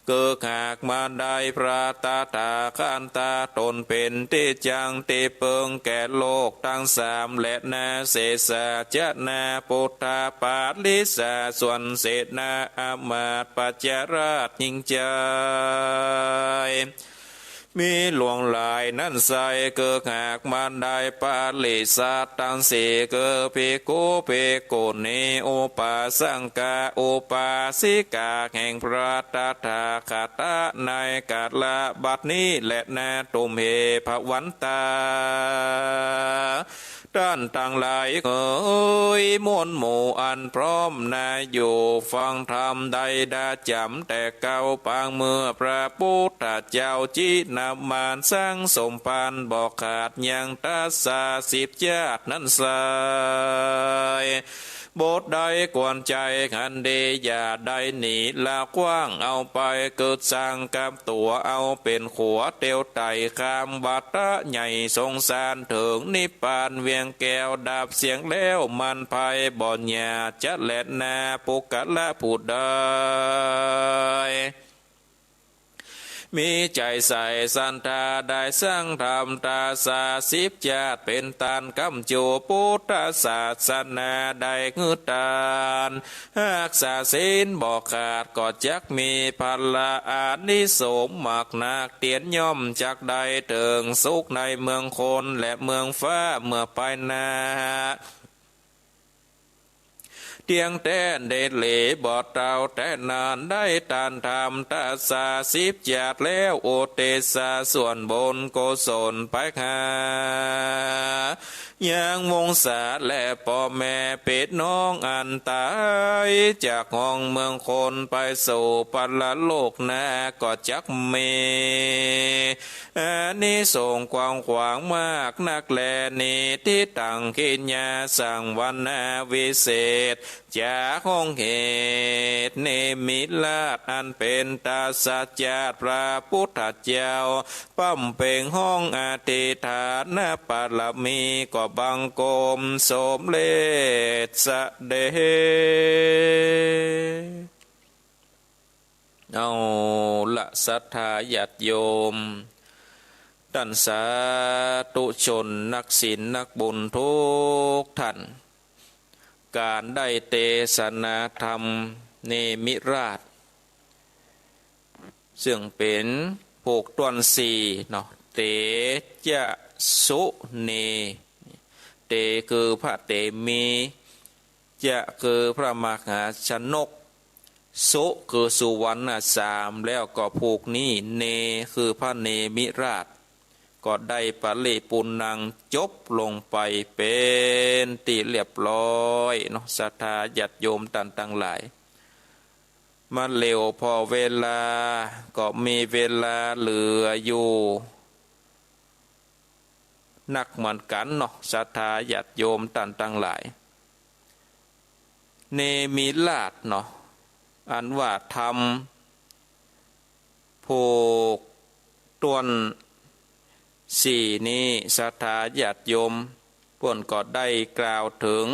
เกิดหากมาได้พระตาตาขันตาตนเป็นที่จังที่เปิงแก่โลกทั้งสามและนาเสสะจนาปุถาปาลิสาส่วนเศษนาอามาตปัจจาราชยิ่งใจมีหลวงหลายนั่นใสเกิดหากมันได้ปาลิสัตตังสีเกิดภิกขุภิกขุณีอุปาสังกาอุปาสิกาแห่งพระตถาคตในกาลบัดนี้และนาตุมเหภวันตาท่านต่างหลายเอ่ยมวลหมู่อันพร้อมนาอยู่ฟังธรรมใดดาจำแต่เก่าปางเมื่อพระพุทธเจ้าจีนำมานสร้างสมปานบอกขาดยังตัสสาสิบญาตินั้นสายบทใดกวนใจขันดีอย่าได้หนีลากว้างเอาไปเกิดสร้างกับตัวเอาเป็นขัวเตียวไต่คามบัตรใหญ่สงสารถึงนิพพานเวียงแก้วดาบเสียงแล้วมันภัยบ่อนยาจะแลดนาปุกะละผู้ใด มีใจใส่สันทาได้สร้างธรรมตาสาสิบญาติเป็นตานกำโจพุทธศาสนาได้งืตานหากษาศีลบอกขาดก็จักมีพละอานิสงส์มากนักเตียนย่อมจากใดเถิงสุขในเมืองคนและเมืองฟ้าเมื่อไปนาเตียงแต้นเดชเหลบอดเต่าแต่นานได้ตานทำตาสาสิบญาติแล้วโอเตสาส่วนบนโกศลไปหายังวงศาและพ่อแม่เป็ดน้องอันตายจากห้องเมืองคนไปสู่ปัลโลกนาก็จักเมอันนี้ส่งกว้างขวางมากนักแลนี้ที่ตั้งขิญญาสั่งวันนาวิเศษจากห้องเหตุเนมิลาศอันเป็นตาสัจจาพระพุทธเจ้าปั้มเป่งห้องอธิษฐานปารมีก็บังกมสมเลสเดเอาละศรัทธาญาติโยมท่านสาธุชนนักศีลนักบุญทุกท่านการได้เทศนาธรรมเนมิราชซึ่งเป็นโภคตวนสี่เนาะเตจะสุเนเตคือพระเตมีจะคือพระมหาชนกสุคือสุวรรณสามแล้วก็ผูกนี้เนคือพระเนมิราชก็ได้ปริปุณังจบลงไปเป็นตีเรียบร้อยเนาะศรัทธาญาติโยมต่างต่างหลายมาเร็วพอเวลาก็มีเวลาเหลืออยู่นักเหมือนกันเนาะศรัทธาญาติโยมต่างต่างหลายเนมิราชเนาะอันว่าทำผูกตวนสี่นี้ศรัทธาญาติโยมพวกก็ได้กล่าวถึง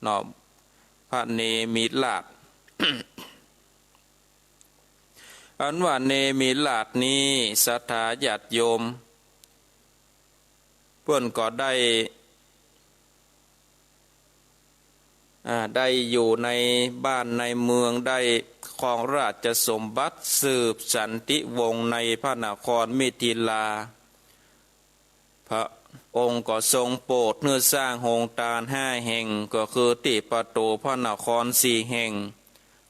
เนาะพระเนมิราช อันว่าเนมิราชนี้ศรัทธาญาติโยมพวกก็ได้อยู่ในบ้านในเมืองได้ครองราชสมบัติสืบสันติวงศ์ในพระนครมิถิลาพระองค์ก็ทรงโปรดเนื้อสร้างโรงทาน5 แห่งก็คือที่ประตูพระนคร4 แห่ง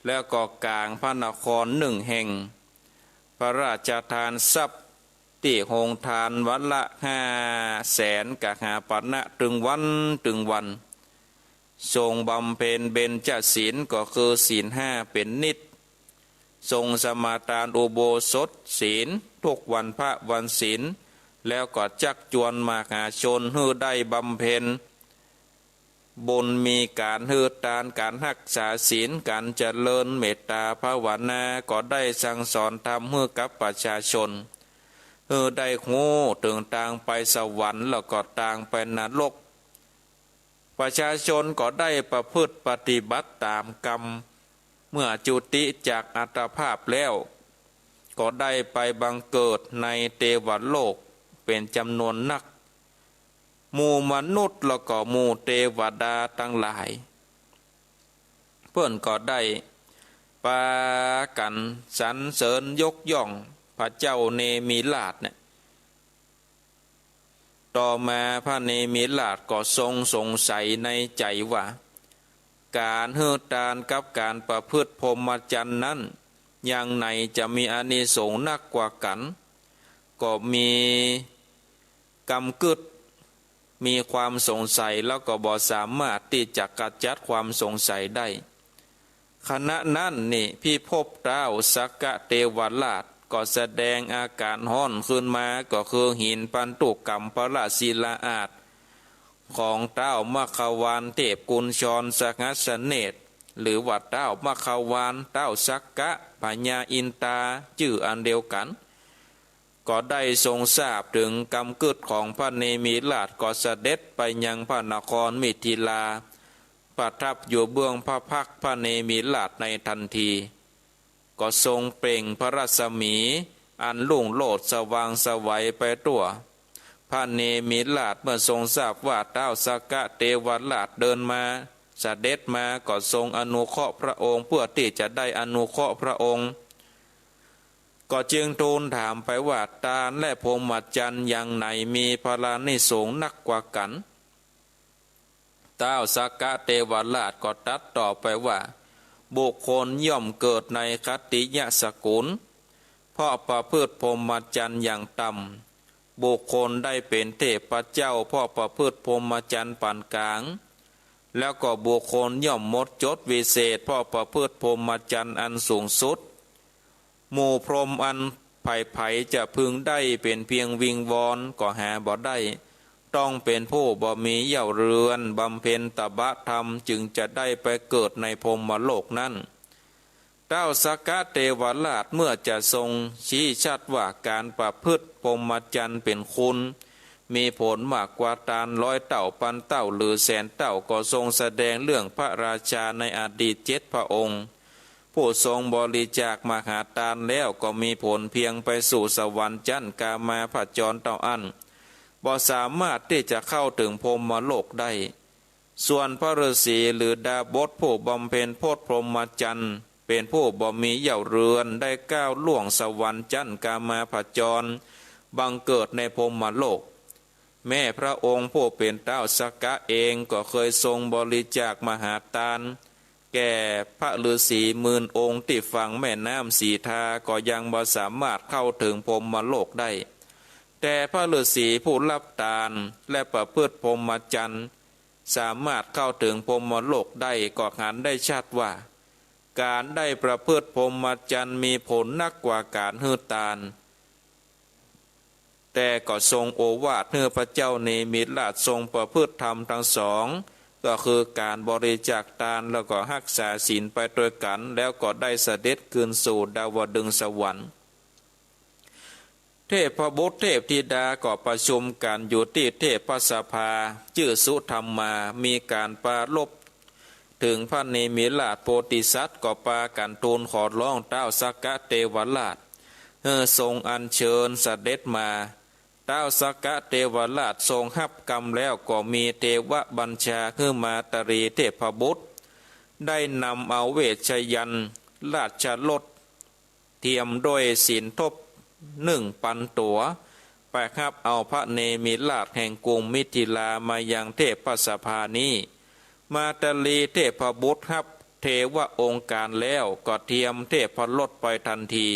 แล้วก็กลางพระนคร1 แห่งพระราชทานทรัพย์ที่โรงทานวันละ500,000กหาปณะถึงวันทรงบำเพ็ญเบญจศีลก็คือศีล5เป็นนิจทรงสมาทานอุโบสถศีลทุกวันพระวันศีลแล้วก็จักจวนมหาชนให้ได้บำเพ็ญบุญมีการฮือทานการรักษาศีลการเจริญเมตตาภาวนาก็ได้สั่งสอนธรรมให้กับประชาชนได้หูถึงทางไปสวรรค์แล้วก็ทางไปนรกประชาชนก็ได้ประพฤติปฏิบัติตามกรรมเมื่อจุติจากอัตภาพแล้วก็ได้ไปบังเกิดในเทวโลกเป็นจำนวนนักหมู่มนุษย์แล้วก็หมู่เทวดาทั้งหลายเพื่อนก็ได้ปากันสรรเสริญยกย่องพระเจ้าเนมิราชเนี่ยต่อมาพระเนมิราชก็ทรงสงสัยในใจว่าการฮือทานกับการประพฤติพรหมจรรย์นั้นอย่างไหนจะมีอานิสงส์นักกว่ากันก็มีกำกึดมีความสงสัยแล้วก็บ่สามารถที่จะกำจัดความสงสัยได้ขณะนั้นนี่พี่พบเท้าสักกะเทวราชก็แสดงอาการห้อนขึ้นมาก็คือหินปันตุกัมพระศิลาอาจของเท้ามคาวานเทพกุญชรสหัสเนตรหรือว่าเท้ามคาวานเท้าสักกะพญาอินตาชื่ออันเดียวกันก็ได้ทรงทราบถึงกรรมกึศของพระเนมิราชก็เสด็จไปยังพระนครมิถิลาประทับอยู่เบื้องพระพักตร์พระเนมิราชในทันทีก็ทรงเปล่งพระรัศมี อันลุ่งโลดสว่างสวัยไปตัวพระเนมิลาชเมื่อทรงทราบว่าเท้าสักกะเทวราชเดินมาเสด็จมาก็ทรงอนุเคราะห์พระองค์เพื่อที่จะได้อนุเคราะห์พระองค์ก็จึงทูลถามไปว่าทานและพรหมจรรย์อย่างไหนมีพลานิสงส์นักกว่ากันท้าวสักกะเทวราชก็ตรัสต่อไปว่าบุคคลย่อมเกิดในคติยสกุลเพราะประพฤติพรหมจรรย์อย่างต่ำบุคคลได้เป็นเทพเจ้าเพราะประพฤติพรหมจรรย์ปานกลางแล้วก็บุคคลย่อมหมดจดวิเศษเพราะประพฤติพรหมจรรย์อันสูงสุดหมู่พรหมอันไผ่จะพึงได้เป็นเพียงวิงวอนก็หาบ่ได้ต้องเป็นผู้บ่มีเย่าเรือนบำเพ็ญตบะธรรมจึงจะได้ไปเกิดในพรหมโลกนั้นเท้าสักกะเทวราชเมื่อจะทรงชี้ชัดว่าการประพฤติพรหมจรรย์เป็นคุณมีผลมากกว่าทาน100 เต่าพันเต่าหรือแสนเต่าก็ทรงแสดงเรื่องพระราชาในอดีต7 พระองค์ผู้ทรงบริจาคมหาทานแล้วก็มีผลเพียงไปสู่สวรรค์ชั้นกามาพจรเต่าอันบ่สามารถที่จะเข้าถึงพรหมโลกได้ส่วนพระฤาษีหรือดาบสผู้บำเพ็ญโพธิพรหมจรรย์เป็นผู้บ่มีเย่าเรือนได้ก้าวล่วงสวรรค์ชั้นกามาพจรบังเกิดในพรหมโลกแม่พระองค์ผู้เป็นเท้าสักกะเองก็เคยทรงบริจาคมหาทานแก่พระฤาษี10,000 องค์ที่ฝั่งแม่น้ำสีทาก็ยังบ่สามารถเข้าถึงพรหมโลกได้แต่พระฤาษีผู้รับทานและประพฤติพรหมจรรย์สามารถเข้าถึงพรหมโลกได้ก็เห็นได้ชัดว่าการได้ประพฤติพรหมจรรย์มีผลนักกว่าการฮือทานแต่ก็ทรงโอวาทให้พระเจ้าเนมิลาชทรงประพฤติธรรมทั้งสองก็คือการบริจาคทานแล้วก็รักษาศีลไปด้วยกันแล้วก็ได้เสด็จขึ้นสู่ดาวดึงส์สวรรค์เทพบุตรเทพธิดาก็ประชุมกันอยู่ที่เทพสภาชื่อสุธรรมมามีการปรารภถึงพระเนมิลาชโพธิสัตว์ก็ปากันทูลขอร้องเท้าสักกะเทวราชทรงอัญเชิญเสด็จมาเท้าสักกะเทวราชทรงรับกรรมแล้วก็มีเทวบัญชาคือมาตรีเทพบุตรได้นำเอาเวชยันต์ราชรถเทียมด้วยศีลทบ1,000 ตัวไปครับเอาพระเนมิลาชแห่งกรุงมิถิลามายังเทพสภานี้มาตรีเทพบุตรครับเทวองค์การแล้วก็เทียมเทพรถไปทันที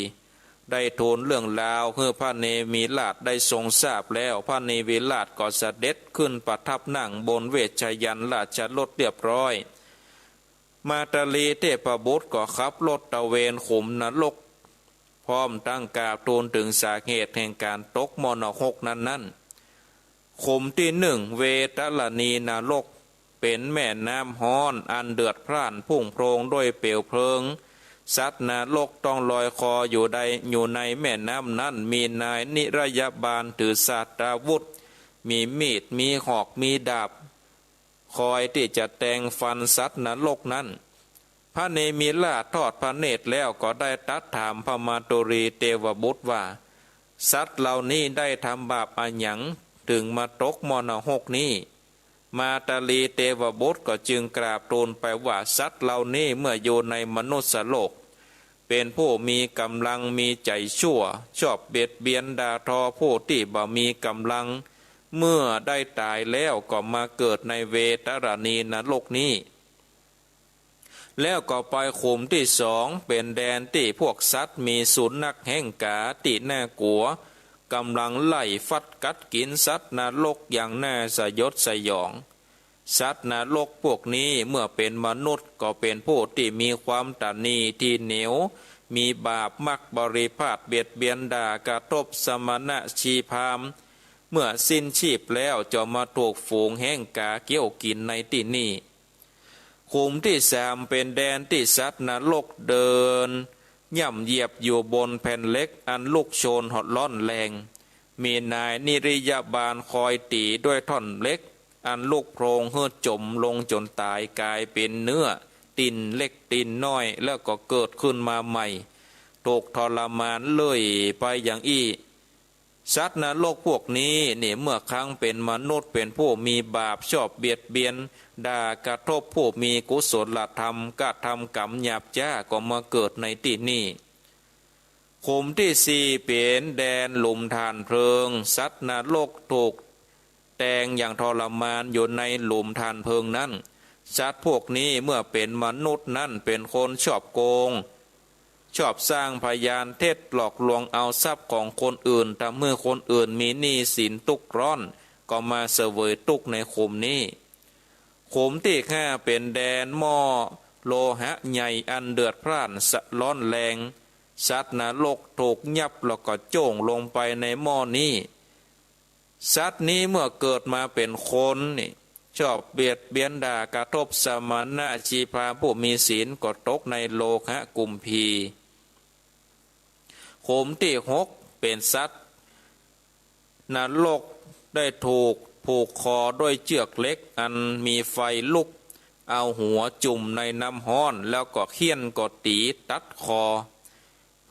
ได้ทูลเรื่องราวเพื่อพระเนมิลาชได้ทรงทราบแล้วพระเนมิลาชก็เสด็จขึ้นประทับนั่งบนเวชยันต์ราชรถเรียบร้อยมาตรีเทพบุตรก็ขับรถตะเวนขุมนรกพร้อมตั้งกราบทูลถึงสาเหตุแห่งการตกมรณะนั้นขุมที่1เวทลนีนรกเป็นแม่น้ำฮ้อนอันเดือดพร่านพุ่งโพรงด้วยเปลวเพลิงสัตว์นรกต้องลอยคออยู่ในแม่น้ำนั้นมีนายนิรยาบาลถือศาสตราวุธมีมีดมีหอกมีดาบคอยที่จะแทงฟันสัตว์นรกนั้นพระเนมิลาชทอดพระเนตรแล้วก็ได้ตรัสถามพระมาตุรีเทวบุตรว่าสัตว์เหล่านี้ได้ทำบาปอันหยังถึงมาตกมรณะนี้มาตาลีเทวบุตรก็จึงกราบทูลไปว่าสัตว์เหล่านี้เมื่ออยู่ในมนุษย์โลกเป็นผู้มีกำลังมีใจชั่วชอบเบียดเบียนด่าทอผู้ที่บ่มีกำลังเมื่อได้ตายแล้วก็มาเกิดในเวทรณีนรกนี้แล้วก็ไปขุมที่2เป็นแดนที่พวกสัตว์มีสุนัขแห่งกาติน่ากลัวกำลังไล่ฟัดกัดกินสัตว์นรกอย่างน่าสยดสยองสัตว์นรกพวกนี้เมื่อเป็นมนุษย์ก็เป็นผู้ที่มีความตณีที่เหนียวมีบาปมักบริพาทเบียดเบียนด่ากระทบสมณะชีพามเมื่อสิ้นชีพแล้วจะมาถูกฝูงแห่งกาเกี่ยวกินในที่นี้ขุมที่3เป็นแดนที่สัตว์นรกเดินย่ำเหยียบอยู่บนแผ่นเหล็กอันลุกโชนหดร้อนแรงมีนายนิริยาบาลคอยตีด้วยท่อนเหล็กอันลุกโพรงเฮือจมลงจนตายกลายเป็นเนื้อตินเล็กตินน้อยแล้วก็เกิดขึ้นมาใหม่ ถูกทรมานเลยไปอย่างอี้สัตว์นรกพวกนี้นี่เมื่อครั้งเป็นมนุษย์เป็นผู้มีบาปชอบเบียดเบียนด่ากระทบผู้มีกุศลธรรมกระทำกรรมหยาบจ้าก็มาเกิดในที่นี้ขุมที่สี่เป็นแดนหลุมฐานเพลิงสัตว์นรกถูกแตงอย่างทรมานอยู่ในหลุมฐานเพลิงนั้นสัตว์พวกนี้เมื่อเป็นมนุษย์นั่นเป็นคนชอบโกงชอบสร้างพยานเท็จหลอกลวงเอาทรัพย์ของคนอื่นทำเมื่อคนอื่นมีหนี้สินทุกข์ร้อนก็มาเสวยทุกข์ในขุมนี้ขุมที่ห้าเป็นแดนหม้อโลหะใหญ่อันเดือดพร่านสะร้อนแรงสัตว์นรกถูกยับแล้วก็โจ่งลงไปในหม้อนี้สัตว์นี้เมื่อเกิดมาเป็นคนนี่ชอบเบียดเบียนด่ากระทบสมณะชีพาผู้มีศีลก็ตกในโลหะกุมพีขุมที่หกเป็นสัตว์นรกได้ถูกผูกคอด้วยเชือกเล็กอันมีไฟลุกเอาหัวจุ่มในน้ำห้อนแล้วก็เคี่ยนก็ตีตัดคอ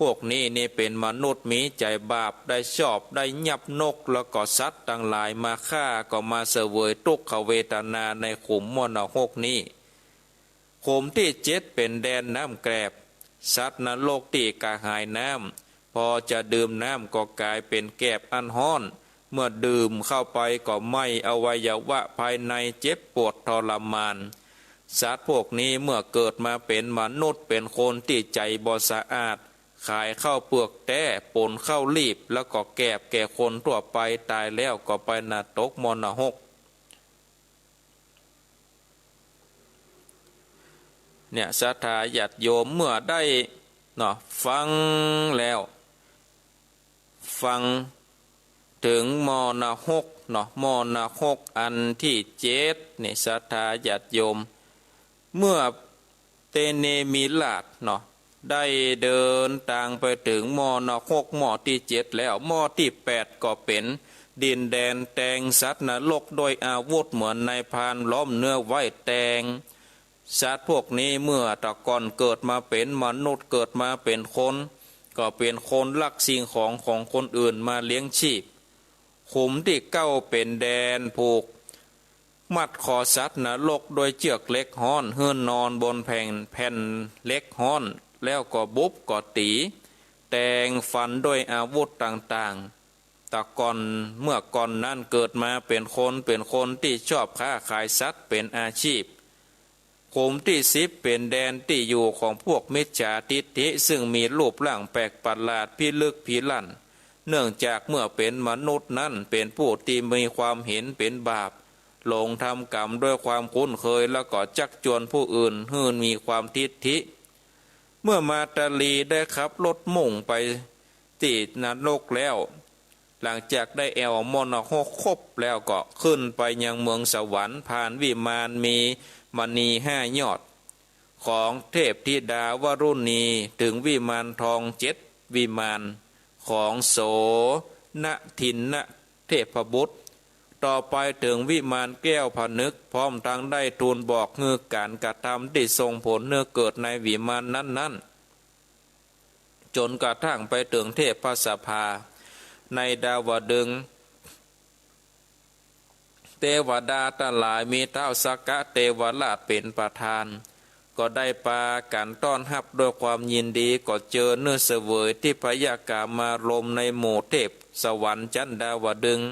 พวกนี้นี่เป็นมนุษย์มีใจบาปได้ชอบได้ยับนกแล้วก็สัตว์ต่างหลายมาฆ่าก็มาเสวยทุกขเวทนาในขุมมรณะนี้ขุมที่เจ็ดเป็นแดนน้ำแกรบสัตว์นรกที่กระหายน้ำพอจะดื่มน้ำก็กลายเป็นแกบอันห้อนเมื่อดื่มเข้าไปก็ไหม้อวัยวะภายในเจ็บปวดทรมานสัตว์พวกนี้เมื่อเกิดมาเป็นมนุษย์เป็นคนที่ใจบ่สะอาดขายข้าวเปลือกแต้ปนข้าวรีบแล้วก็แกบแก่คนทั่วไปตายแล้วก็ไปนรกมรณะเนี่ยศรัทธาญาติโยมเมื่อได้เนาะฟังแล้วฟังถึงมรณะเนาะมรณะอันที่เจ็ดนี่ศรัทธาญาติโยมเมื่อเตเนมิราชเนาะได้เดินทางไปถึงมรณะหม้อที่เจ็ดแล้วหม้อที่แปดก็เป็นดินแดนแตงสัตว์นรกโดยอาวุธเหมือนนายพรานล้อมเนื้อไว้แตงสัตว์พวกนี้เมื่อตะก่อนเกิดมาเป็นมนุษย์เกิดมาเป็นคนก็เป็นคนลักสิ่งของคนอื่นมาเลี้ยงชีพขุมที่เก้าเป็นแดนผูกมัดคอสัตว์นรกโดยเชือกเล็กห้อนเฮือนนอนบนแผ่นเล็กห้อนแล้วก็บุบก็ตีแตงฟันด้วยอาวุธต่างๆแต่ก่อนเมื่อก่อนนั้นเกิดมาเป็นคนที่ชอบค้าขายสัตว์เป็นอาชีพขุมที่สิบเป็นแดนที่อยู่ของพวกมิจฉาทิฏฐิซึ่งมีรูปร่างแปลกประหลาดพิลึกพิลั่นเนื่องจากเมื่อเป็นมนุษย์นั้นเป็นผู้ที่มีความเห็นเป็นบาปหลงทำกรรมด้วยความคุ้นเคยแล้วก็จักจวนผู้อื่นให้มีความทิฏฐิเมื่อมาตาลีได้ขับรถมุ่งไปที่นรกแล้วหลังจากได้แอวมรณะครบแล้วก็ขึ้นไปยังเมืองสวรรค์ผ่านวิมานมีมณี5 ยอดของเทพธิดาวรุณีถึงวิมานทอง7 วิมานของโสนทินนะเทพบุตรต่อไปถึงวิมานแก้วผนึกพร้อมทั้งได้ทูลบอกเงื่อการกระทำที่ทรงผลเนื้อเกิดในวิมานนั้นจนกระทั่งไปถึงเทพสภาในดาวดึงส์เทวดาทั้งหลายมีเท้าสักกะเทวราชเป็นประธานก็ได้ปากันต้อนรับด้วยความยินดีก็เจอเนื้อเสวยที่พยากามารมในหมู่เทพสวรรค์ชั้นดาวดึงส์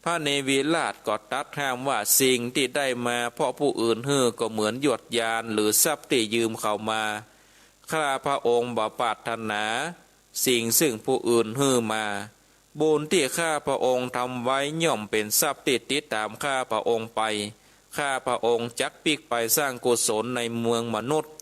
พระเนวิราชก็ตัดห้ามว่าสิ่งที่ได้มาเพราะผู้อื่นฮื้อก็เหมือนหยวดยานหรือทรัพย์ที่ยืมเข้ามาข้าพระองค์บ่ปรารถนาสิ่งซึ่งผู้อื่นฮื้อมาบุญที่ข้าพระองค์ทำไว้ย่อมเป็นทรัพย์ติดตามข้าพระองค์ไปข้าพระองค์จักปิกไปสร้างกุศลในเมืองมนุษย์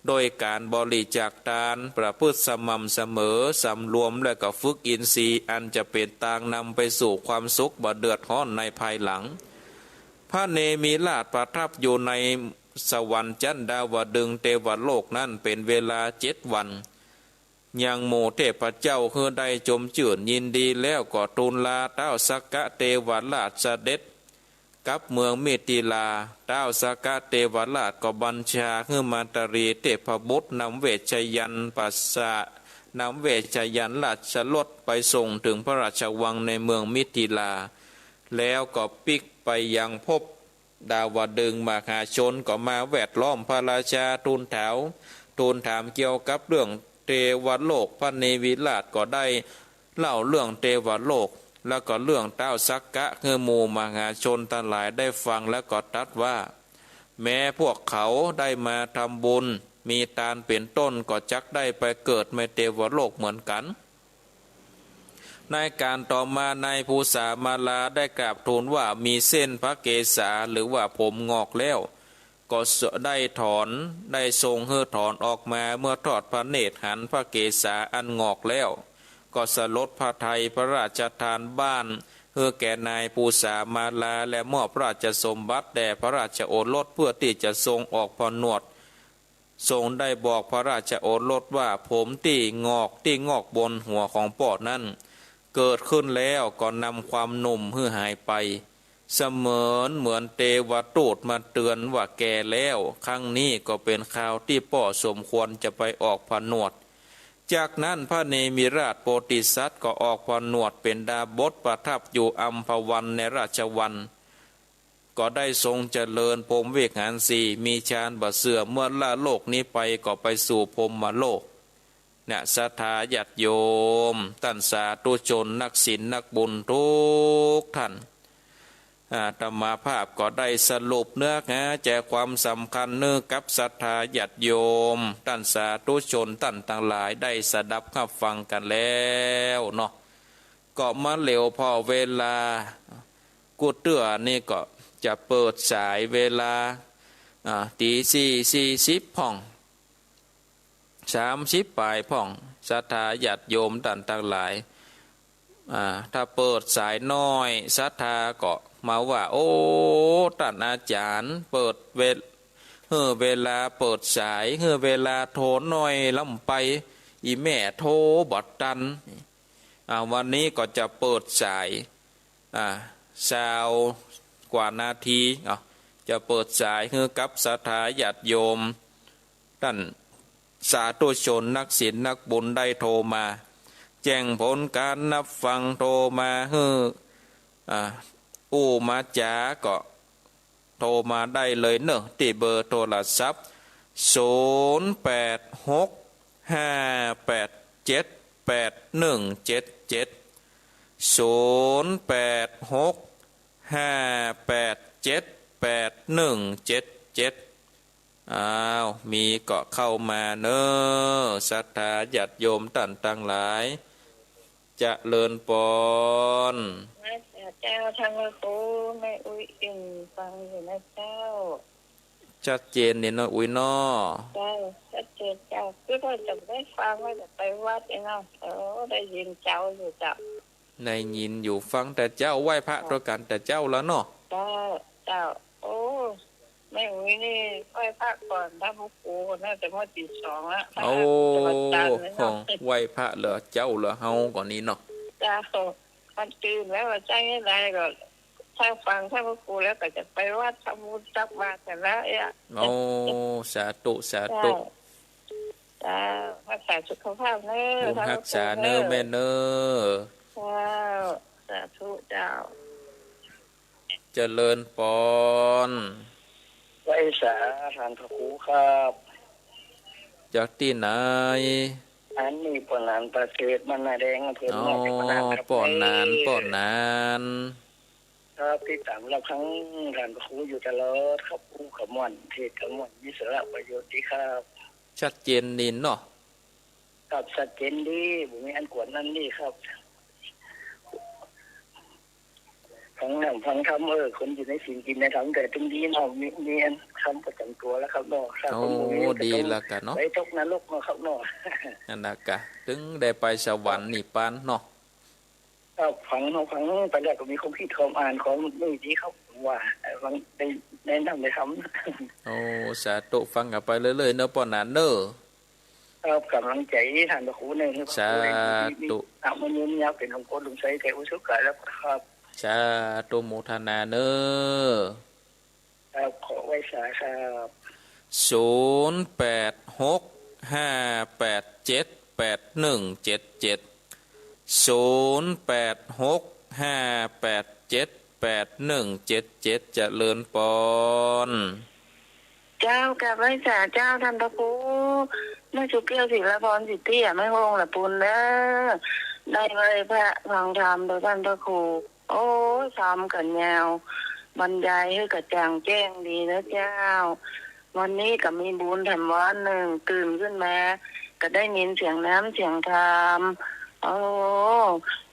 โดยการบริจาคทานประพฤติสม่ำเสมอสำรวมและก็ฝึกอินทรีย์อันจะเป็นทางนำไปสู่ความสุขบ่เดือดร้อนในภายหลังพระเนมิราชประทับอยู่ในสวรรค์ชั้นดาวดึงส์เทวโลกนั้นเป็นเวลา7 วันยังโมเทพเจ้าเฮือได้จมจื่นยินดีแล้วก็ทูลลาเต้าสักกะเทวราชเสด็จกับเมืองมิถิลาเต้าสักกะเทวราชก็บัญชาให้มาตรีเทพบุตรนำเวชยันต์ปัสสะ นำเวชยันต์ราชรถไปส่งถึงพระราชวังในเมืองมิถิลาแล้วก็ปิกไปยังพบดาวดึงมหาชนก็มาแวดล้อมพระราชาทูลถามเกี่ยวกับเรื่องเทวโลกพระเนวิราชก็ได้เล่าเรื่องเทวโลกแล้วก็เรื่องเต้าสักกะเฮือหมู่มหาชนทั้งหลายได้ฟังแล้วก็ตรัสว่าแม้พวกเขาได้มาทำบุญมีทานเป็นต้นก็จักได้ไปเกิดในเทวโลกเหมือนกันในการต่อมานายภูษามาลาได้กราบทูลว่ามีเส้นพระเกศาหรือว่าผมงอกแล้วก็ได้ทรงเฮือถอนออกมาเมื่อทอดพระเนตรหันพระเกศาอันงอกแล้วก็สลดพระทัยพระราชทานบ้านเพื่อแก่นายภูษามาลาและมอบราชสมบัติแด่พระราชโอรสเพื่อที่จะทรงออกผนวดทรงได้บอกพระราชโอรสว่าผมที่งอกบนหัวของปอดนั้นเกิดขึ้นแล้วก็นำความหนุ่มหายไปเสมือนเหมือนเทวทูตมาเตือนว่าแก่แล้วครั้งนี้ก็เป็นคราวที่ป่อสมควรจะไปออกผนวดจากนั้นพระเนมิราชโพธิสัตว์ก็ออกผนวดเป็นดาบสประทับอยู่อัมพวันในราชวังก็ได้ทรงเจริญพรหมวิหารสี่มีฌานบะเสื่อมเมื่อละโลกนี้ไปก็ไปสู่พรหมโลกเนี่ยศรัทธาญาติโยมท่านสาธุชนนักศีลนักบุญทุกท่านธรรมาภาพก็ได้สรุปเนื้อหาแจกความสำคัญเนื้อกับศรัทธาญาติโยมท่านสาธุชนท่านทั้งหลายได้สดับรับฟังกันแล้วเนาะก็มาเหลวพอเวลากูเตื้อนี่ก็จะเปิดสายเวลาตี 4:40พ่อง30ปลายพ่องศรัทธาญาติโยมท่านทั้งหลายถ้าเปิดสายน้อยศรัทธาก็มาว่าโอ้ท่านอาจารย์เปิดเวลาเปิดสายเวลาโทรน้อยลำไปอีแม่โทรบัดตันวันนี้ก็จะเปิดสาย20 กว่านาทีจะเปิดสายกับศรัทธาญาติโยมท่านสาธุชนนักศีลนักบุญได้โทรมาแจ้งผลการนับฟังโทรมามาจ๋าก็โทรมาได้เลยเนอะที่เบอร์โทรศัพท์0865878177มีก็เข้ามาเนอะศรัทธาญาติโยมท่านทั้งหลายจะเลินปอนเจ้าทางประตูแม่อุ้ยอิ่มฟังอยู่นะเจ้าชัดเจนเนี่ยน้อยอุ้ยน้อเจ้าชัดเจนเจ้าคือว่าจะได้ฟังว่าจะไปวัดเนาะได้ยินเจ้าอยู่เจ้าในยินอยู่ฟังแต่เจ้าไหว้พระตัวกันแต่เจ้าแล้วเนาะเจ้าโอ้แม่อุ้ยนี่ไหว้พระก่อนถ้าพวกกูน่าจะมาตี2ละโอ้ไหว้พระเหรอเจ้าเหรอเฮาก่อนนี้เนาะเจ้ามันตื่นแล้วใจอะไรก็ถ้าฟังถ้าพวกกูแล้วก็จะไปวัดทำบุญตักบาตรกันแล้วโอ้สาธุจ้ารักษาสุขภาพเนอะรักษาเนอะแม่เนอะสาธุเจ้าเจริญปอนไว้สาทานพระครูครับจากที่ไหนอันนี้ป่อนนานประเสริฐมันนาแดงอำเภอเมืองจังหวัดนครป่อนนานครับที่ตามรับครั้งทานพระครูอยู่ตลอดครับครูขมวนเทศขมวนวิสระประโยชน์ดีครับชัดเจนนินเนาะครับชัดเจนดีบ่มีอันกวนนั่นนี่ครับฟังคำคนอยู่ในสิ่งกินในธรรมแต่ตรงนี้เนาะมีอันคำประจำตัวแล้วครับเนาะโอ้ดีละกันเนาะไปตกนรกเนาะครับเนาะนั่นน่ะกะถึงได้ไปสวรรค์นิพพานเนาะครับฟังไปแล้วก็มีความคิดความอ่านของนี่ที่เขาว่าฟังได้แนะนำได้ทำโอ้สาธุฟังกันไปเรื่อยๆเนาะปอนนั้นเด้อครับกำลังใจท่านพระครูเนี่ยสาธุมันยืนยาวเป็นองค์กรลุงไสแต่อุสุกะแล้วครับสาธุโมทนาเนอครับขอไว้สาครับ0865878177 0865878177เจริญปอนเจ้ากับไว้สาเจ้าท่านพระครูเมื่อจุกเกี้ยวศิลปรสิทธิไม่โงงละปุนเด้อได้เลยพระฟังธรรมโดยท่านพระครูโอ้ทำกันยาวบรรยายให้กระจ่างแจ้งดีนะเจ้าวันนี้ก็มีบุญทำวันหนึ่งตื่นขึ้นมาก็ได้ยินเสียงน้ำเสียงธรรมโอ้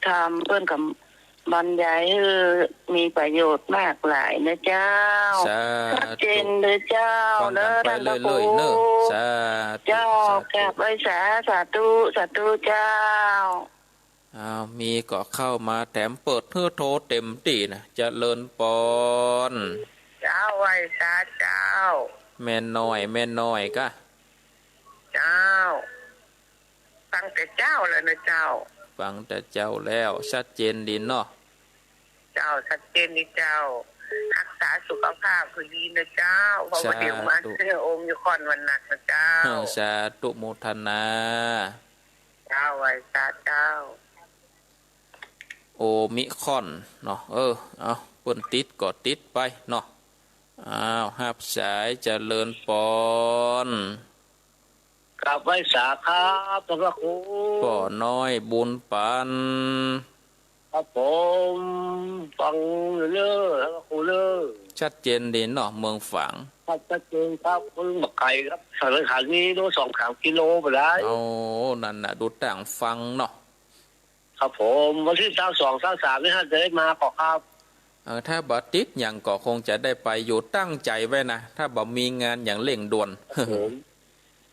ธรรมเพื่อนกับบรรยายมีประโยชน์มากหลายนะเจ้าชัดเจนเลยเจ้าเนอะท่านพระครูเจ้าแก่ไว้สาธุสาธุเจ้ามีก็เข้ามาแถมเปิดเพื่อโทรเต็มที่นะเจริญปอนเจ้าไว้สาเจ้าแม่น้อยก็เจ้าฟังแต่เจ้าเลยนะเจ้าฟังแต่เจ้าแล้วชัดเจนดีเนาะเจ้าชัดเจนดีเจ้ารักษาสุขภาพคือดีนะเจ้าเพราะว่าเดี๋ยวมาเสื้อองค์อยู่ค่อนวันหนักนะเจ้าสาธุโมทนาเจ้าไว้สาเจ้าโอมิคอนเนาะเอาเปิ้นติดก็ติดไปเนาะหับสายเจริญปอนกลับไว้สาครับพระครูป่อน้อยบุญปันครับผมฟังเรื่อยพระครูเรื่อยชัดเจนดีเนาะเมืองฝางชัดเจนครับคุณบักไก่ครับสถานีโล2-3 กิโลไปได้นั่นน่ะดูต่างฟังเนาะครับผมวันที่22-23นี่ฮะจะได้มาขอครับถ้าบัติดอย่างก็คงจะได้ไปอยู่ตั้งใจไว้นะถ้าบ่มีงานอย่างเร่งด่วน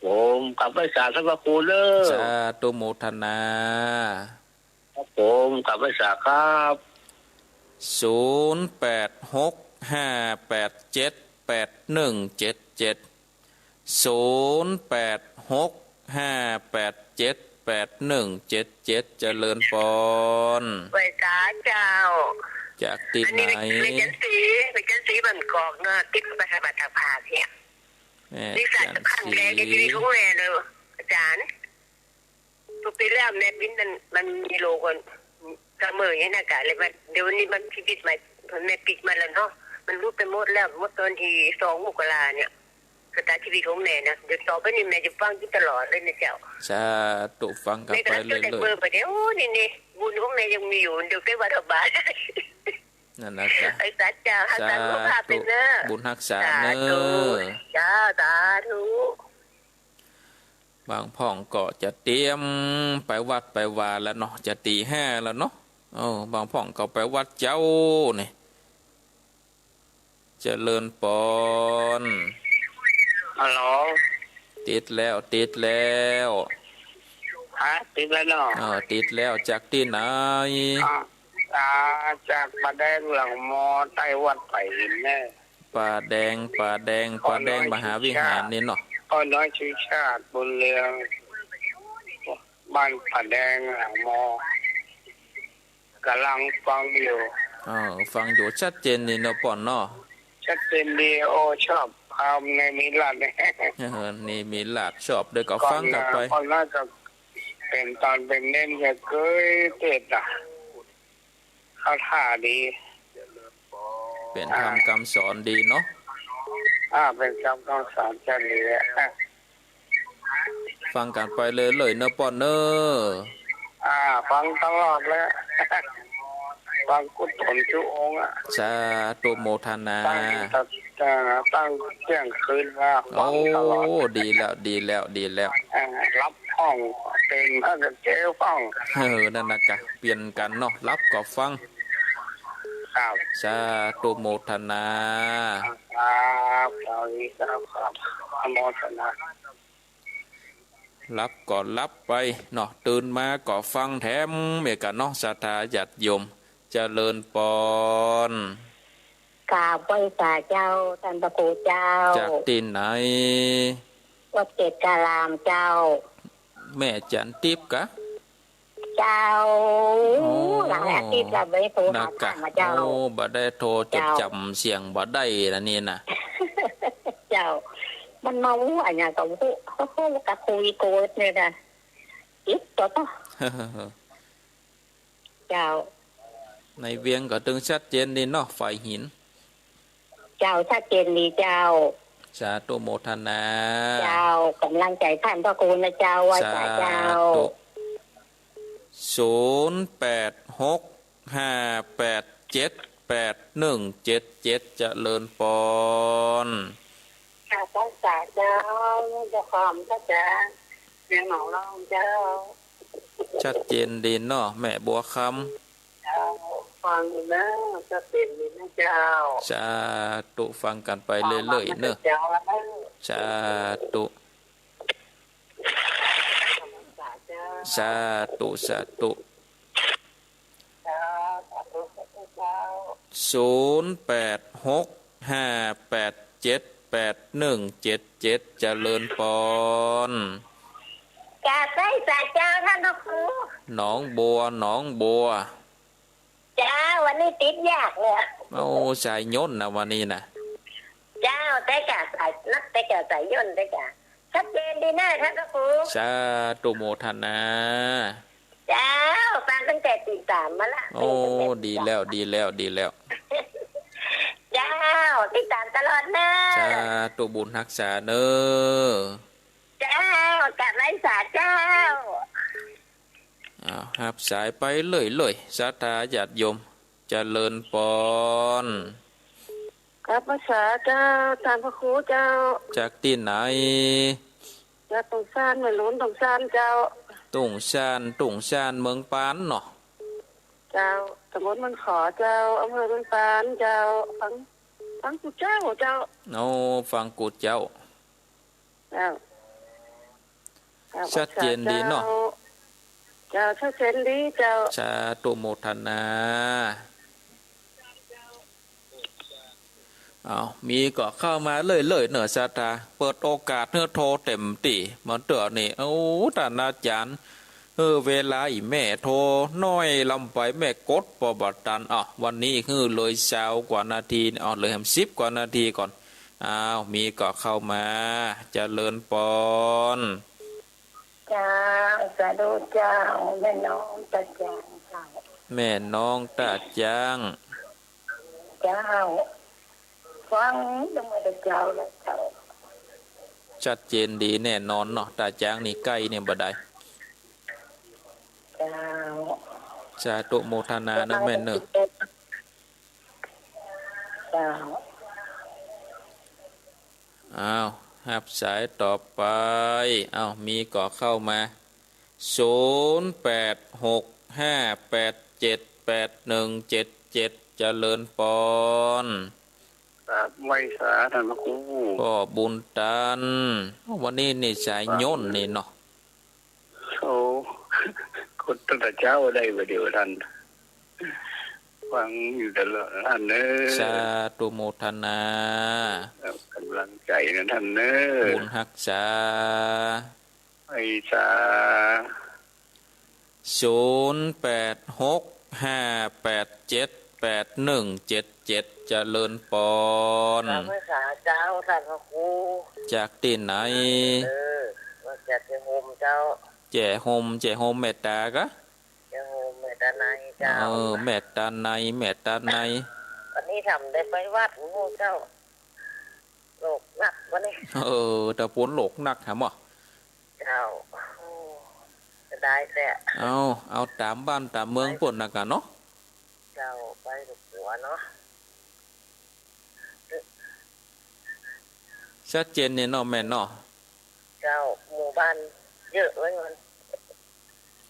ผมกลับไปสาพระครูเลยสาธุโมทนาครับผมกลับไปสาครับ0865878177 เจริญปอนไปสาเจ้าจากติดไหนเป็นจันสีบันกอกเนาะติดไปทำบัตรภาคเนี่ยนี่สัตว์ขั้นแรกในชีวิตของแม่เลยอาจารย์ทุกปีแล้วแม่บินมันมีโลกันกระเมยให้หน้ากากเลยมันเดี๋ยวนี้มันปิดมาแม่ปิดมาแล้วเนาะมันรู้ไปหมดแล้วหมดตอนที่2 มกราเนี่ยสตาร์ชีวิตของแม่นะเดี๋ยวต่อไปนี่แม่จะฟังที่ตลอดเลยนะเจ้าสาธุฟังกันไปเลยเลยเบอร์ไปเดี๋ยวนี่บุญของแม่ยังมีอยู่เดี๋ยวได้วัดบาทนั่นนะจ๊ะไอ้สัจจะหักษาสุขภาพเป็นเนอบุญรักษาเนอจ้าสาธุบางพ่องก็จะเตรียมไปวัดไปวาแล้วเนาะจะตี 5แล้วเนาะบางพ่องก็ไปวัดเจ้านี่เจริญปอนฮัลโหลติดแล้วติดแล้วเนาะติดแล้วจากที่ไหนจากป่าแดงหลังมอใต้วัดไผ่แม่ป่าแดงมหาวิหารนี่เนาะพ่อน้อยชื่อชาติบุญเรืองบ้านป่าแดงหลังมอกำลังฟังอยู่ฟังอยู่ชัดเจนนี่เนาะป่อนเนาะชัดเจนดีชอบคำในมิลาดนี่มีหลาดชอบด้วยก็ฟังกลับไปก่อนน่าจะเป็นตอนเป็นเน้นจะเคยเทศเข้าท่าดีเป็นธรรมคำสอนดีเนาะเป็นคำสอนจะดีฟังกันไปเลยเนอะปอนเนอะฟังตลอดแล้วฟังกุศลทุกองค์สาธุโมทนาตั้งเที่ยงคืนว่าฟังตลอดดีแล้วรับห้องเป็นถ้าจะเจ้าฟังนั่นนะกะเปลี่ยนกันเนาะรับก็ฟังสาธุโมทนาครับโมทนารับก่อนรับไปเนาะตื่นมาก็ฟังแถมเมกะเนาะศรัทธาญาติโยมเจริญปอนกราบไหว้ศาลเจ้าท่านพระครูเจ้าจากที่ไหนวัดเกศการามเจ้าแม่จันทิพย์กะเจ้าหลังอาทิตย์เราไม่โทรหาท่านเจ้าบ่ได้โทรจดจำเสียงบ่ได้ละนี่นะเจ้ามันเมาอันนี้ก็พูดกะคุยโกดเนี่ยนะ ít đó đó เจ้า ในเวียงก็ตึงชัดเจนดีเนาะฝ่ายหิน เจ้าชัดเจนดีเจ้า สาธุโมทนา เจ้ากำลังใจท่านพระคุณนะเจ้าว่าจะเจ้า 0865878177เจริญปอน ข้าพระสาเจ้าจะความพระเจ้าเรียนหมอรองเจ้า ชัดเจนดีเนาะแม่บัวค เจ้าฟังนะจะเป็นดีนะเจ้า ำสาธุฟังกันไปเรื่อยๆเนอะ เจ้านะ สาธุ สาเจ้า สาธุสาธุ เจ้าสาธุเจ้า 0865878177เจริญปอน กาไส้สาเจ้าท่านพระครู หนองบัวหนองบัว เจ้าวันนี้ติดยากเลย โอ้สายย่นนะวันนี้นะ เจ้าแต่กาสายนักแต่กาสายย่นแต่กาชัดเจนดีนะท่านพระครู สาธุโมทนา เจ้าฟังตั้งแต่ตีสามมาละ โอ้ดีแล้วดีแล้วดีแล้ว เจ้าติดตามตลอดนะ สาธุบุญรักษาเนอ เจ้ากาไส้สาเจ้า อ้าวหับสายไปเลยศรัทธาญาติโยมเจริญปอน ครับภาษาเจ้าท่านพระครูเจ้า จากที่ไหน จะตรงซานไม่ล้นตรงซานเจ้า ตุ่งชานเมืองปานเนาะ เจ้าสมมติมันขอเจ้าอำเภอเมืองปานเจ้าฟังกูเจ้าเจ้า เอาฟังกูเจ้า เจ้า ชัดเจนดีเนาะ เจ้าชัดเจนดีเจ้า สาธุโมทนาเอามีก็เข้ามาเลยเนอะศรัทธาเปิดโอกาสเนื้อโทรเต็มตีมันเต๋อนี่เอาท่านอาจารย์เวลาอีแม่โทรน้อยลำไปแม่กดปบัตตันวันนี้เลย20 กว่านาทีเลย10 กว่านาทีก่อนอ้าวมีก็เข้ามาเจริญปอน เจ้าสาธุเจ้าแม่น้องตาจางเจ้า แม่น้องตาจ้าง เจ้าฟังจังหวะเจ้าแล้วเจ้า ชัดเจนดีแน่นอนเนาะตาจ้างนี่ใกล้เนี่ยบ่ได้ เจ้า สาธุโมทนานะแม่เนอะ เจ้า อ้าวหับสายต่อไปอ้าวมีก็เข้ามา0865878177เจริญปอน ครับไว้สาท่านพระครู ก็บุญตันวันนี้นี่สายย่นนี่เนาะ โอ้คนตั้งแต่เช้าได้มาเดียวท่านฟังอยู่ตลอดท่านเนอ สาธุโมทนา กำลังใจนะท่านเนอ บุญรักษา ไว้สา 0865878177เจริญปอน พระษาเจ้าท่านพระครู จากที่ไหน ว่าจะเจโฮมเจ้า แจ่โฮมเมตตากะ เจโฮมเมตตาในเจ้า เมตตาในวันนี้ทำได้ไปวัดหมู่เจ้าโลกหนักวันนี้ แต่ปวนโลกหนักถามบ่ เจ้าจะได้แต่ เอาตามบ้านตามเมืองป่นนะกันเนาะ เจ้าไปถูกหัวเนาะ ชัดเจนเนี่ยเนาะแม่เนาะ เจ้าหมู่บ้านเยอะไว้มัน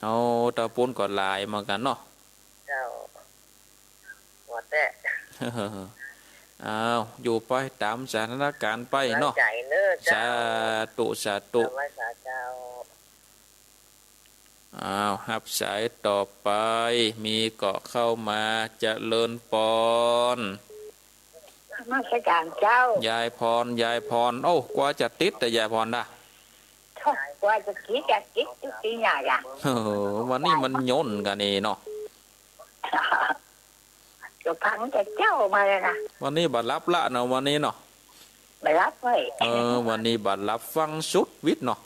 เอาตะปนก็หลายเหมือนกันเนาะ เจ้าหัวแต่ เอาอยู่ไปตามสถานการณ์ไปเนาะ ใจเนื้อ สา เจ้า สาธุ ไว้สาเจ้า หับสายต่อไปมีเกาะเข้ามาเจริญปอน มาสการเจ้าย ายพรโอ้กว่าจะติดแต่ยายพรด่ะ ว่าจะคิดจะคิดจุดที่ไหนอ่ะ วันนี้มันย่นกันนี่เนาะ จะพังจะเจ้ามาเลยนะ วันนี้บัดรับละเนาะวันนี้เนาะ ไม่รับไว้ วันนี้บัดรับฟังสุดวิทย์เนาะ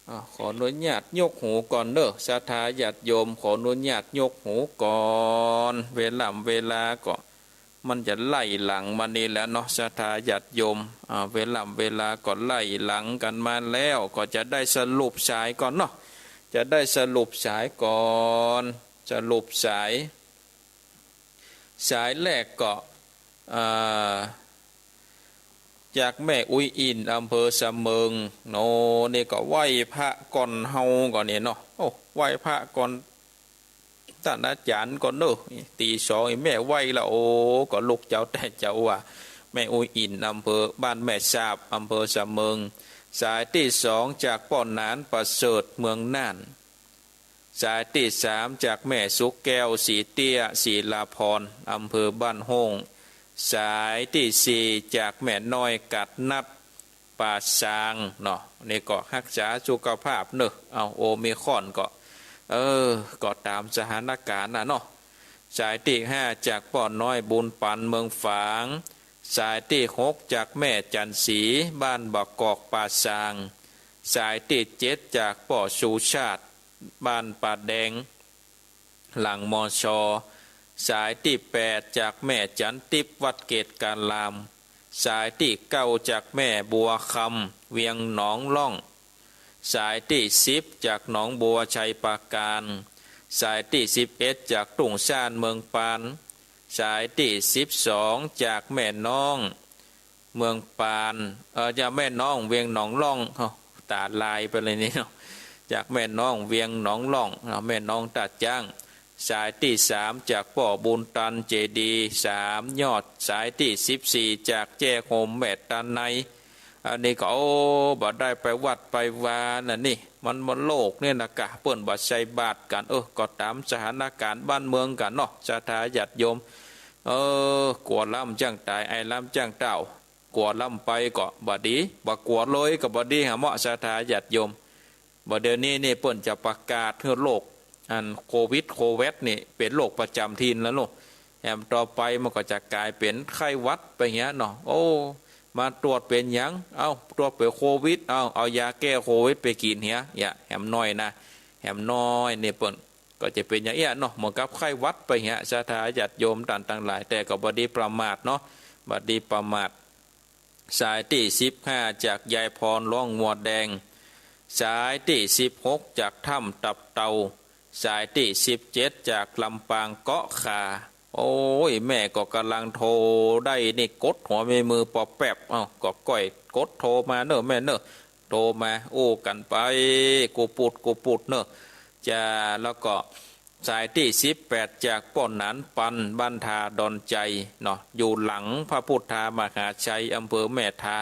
ขออนุญาตยกหูก่อนเด้อศรัทธาญาติโยมขออนุญาตยกหูก่อนเวลาก็มันจะไล่หลังมานี่แล้วเนาะศรัทธาญาติโยมเวลาก็ไล่หลังกันมาแล้วก็จะได้สรุปสายก่อนเนาะจะได้สรุปสายก่อนสรุปสายแรกก็จากแม่อุ้ยอินอำเภอสะเมิงโนนี่ก็ไหว้พระก่อนเฮาก่อนเนี่ยเนาะโอ้ไหว้พระก่อนท่านอาจารย์ก่อนเนอะตีสองแม่ไหว้ละโอ้ก็ลูกเจ้าแต่เจ้าว่าแม่อุ้ยอินอำเภอบ้านแม่สาบอำเภอสะเมิงสายที่สองจากป้อนนานประเสริฐเมืองน่านสายที่สามจากแม่สุกแก้วสีเตี้ยศีลาพรอำเภอบ้านโฮงสายที่สี่จากแม่น้อยกัดนัดป่าซางเนาะนี่ก็รักษาสุขภาพเนอะเอาโอมิคอนก็ก็ตามสถานการณ์นะเนาะสายที่ห้าจากป่อน้อยบุญปันเมืองฝางสายที่หกจากแม่จันสีบ้านบักกอกป่าซางสายที่เจ็ดจากป่อชูชาติบ้านป่าแดงหลังมอชอสายที่แปดจากแม่จันติบวัดเกตการลามสายที่เก้าจากแม่บัวคำเวียงหนองล่องสายที่สิบจากหนองบัวชัยปราการสายที่11จากตุ่งซ่านเมืองปานสายที่12จากแม่น้องเมืองปานจากแม่น้องเวียงหนองล่องตาลายไปเลยนี่เนาะจากแม่น้องเวียงหนองล่องแม่น้องตัดจ้างสายที่สามจากป่อบุญตันเจดีสามยอดสายที่14จากแจ้โฮมแม่ตันในอันนี้ก็บ่ได้ไปวัดไปวาน่ะนี่มันโลกเนี่ยนะกะเปิ้นบ่ใส่บาตรกันก็ตามสถานการณ์บ้านเมืองกันเนาะศรัทธาญาติโยมกลัวล่ำจ้างตายไอ้ล่ำจ้างเต้ากลัวล่ำไปก็บ่ดีบ่กลัวเลยก็บ่ดีหาเหมาะศรัทธาญาติโยมบ่เดี๋ยวนี้นี่เปิ้นจะประกาศให้โลกอันโควิดนี่เป็นโรคประจำถิ่นแล้วเนาะแถมต่อไปมันก็จะกลายเป็นไข้หวัดไปเงี้ยเนาะมาตรวจเป็นยังตรวจเป็นโควิดเอายาแก้โควิดไปกินเหี้ยแหมน้อยนะแหมน้อยเนี่ยเปิ้นก็จะเป็นอย่างเงี้ยเนาะเหมือนกับไข้หวัดไปเงี้ยศรัทธาญาติโยมต่างๆหลายแต่ก็บ่ดีประมาทเนาะบ่ดีประมาทสายที่15จากยายพรล่องงัวแดงสายที่16จากถ้ำตับเตาสายที่17จากลำปางเกาะขาโอ้ยแม่ก็กำลังโทรได้นี่กดหัวมือปอแป๊บก็ก้อยกดโทรมาเนอะแม่เนอะโทรมากันไปกูปุดเนอะจะแล้วก็สายที่18จากป้อนหนานปันบ้านทาดอนใจเนาะอยู่หลังพระพุทธามหาชัยอำเภอแม่ทา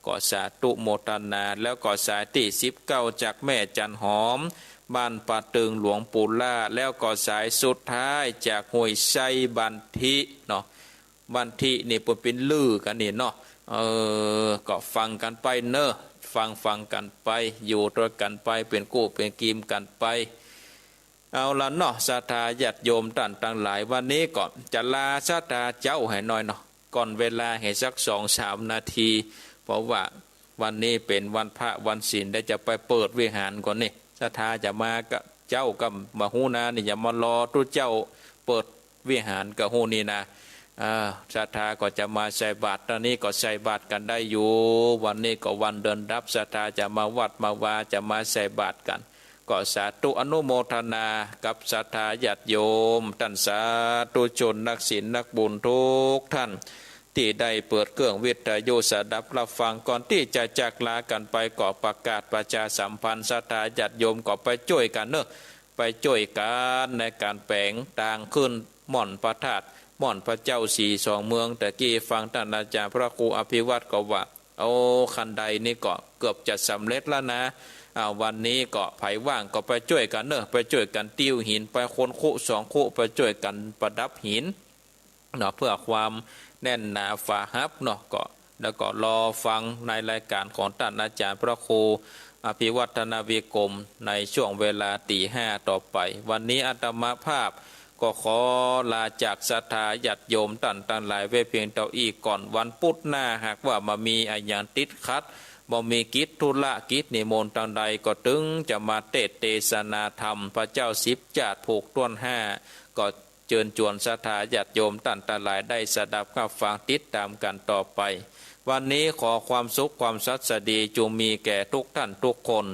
ก็สาธุโมทนาแล้วก็สายที่19จากแม่จันหอมบ้านป่าตึงหลวงปู่ล่าแล้วก็สายสุดท้ายจากห้วยไซบันทิเนาะบันทินี่เป็นลือกันนี่เนาะก็ฟังกันไปเนอะฟังกันไปอยู่ด้วยกันไปเป็นกู้เป็นกีมกันไปเอาละเนาะศรัทธาญาติโยมต่างหลายวันนี้ก็จะลาศรัทธาเจ้าให้หน่อยเนาะก่อนเวลาให้สัก2-3 นาทีเพราะว่าวันนี้เป็นวันพระวันศีลได้จะไปเปิดวิหารก่อนนี่ศรัทธาจะมากับเจ้ากับมาหูนานี่อย่ามารอทุเจ้าเปิดวิหารกับหูนี่นะศรัทธาก็จะมาใส่บาตรตอนนี้ก็ใส่บาตรกันได้อยู่วันนี้ก็วันเดินรับศรัทธาจะมาวัดมาวาจะมาใส่บาตรกันก็สาธุอนุโมทนากับศรัทธาญาติโยมท่านสาธุชนนักศีลนักบุญทุกท่านที่ได้เปิดเครื่องวิทยุสดับรับฟังก่อนที่จะจากลากันไปก็ประกาศประชาสัมพันธ์ศรัทธาญาติโยมก็ไปช่วยกันเนอะไปช่วยกันในการแปลงต่างขึ้นหม่อนพระธาตุหม่อนพระเจ้า42เมืองแต่กี้ฟังท่านอาจารย์พระครูอภิวัตรก็ว่าคันใดนี่ก็เกือบจะสำเร็จแล้วนะวันนี้ก็ไผว่างก็ไปช่วยกันเนอะไปช่วยกันติ้วหินไปคนคู่2คู่ไปช่วยกันประดับหินเนาะเพื่อความแน่นหนาฝาฮับเนาะก็แล้วก็รอฟังในรายการของท่านอาจารย์พระครูอภิวัฒนาวิกรมในช่วงเวลา5:00ต่อไปวันนี้อาตมาภาพก็ขอลาจากศรัทธาญาติโยมต่างหลายไว้เพียงเท่าอีกก่อนวันพุธหน้าหากว่ามามีอย่างติดขัด บ่มีกิจธุระกิจนิมนต์ทางใดก็ตึงจะมาเทศนาธรรมพระเจ้าสิบจาดผูกต้วนห้าก็เชิญชวนศรัทธาญาติโยมท่านทั้งหลายได้สดับรับฟังติดตามกันต่อไปวันนี้ขอความสุขความสัตย์ดีจงมีแก่ทุกท่านทุกคน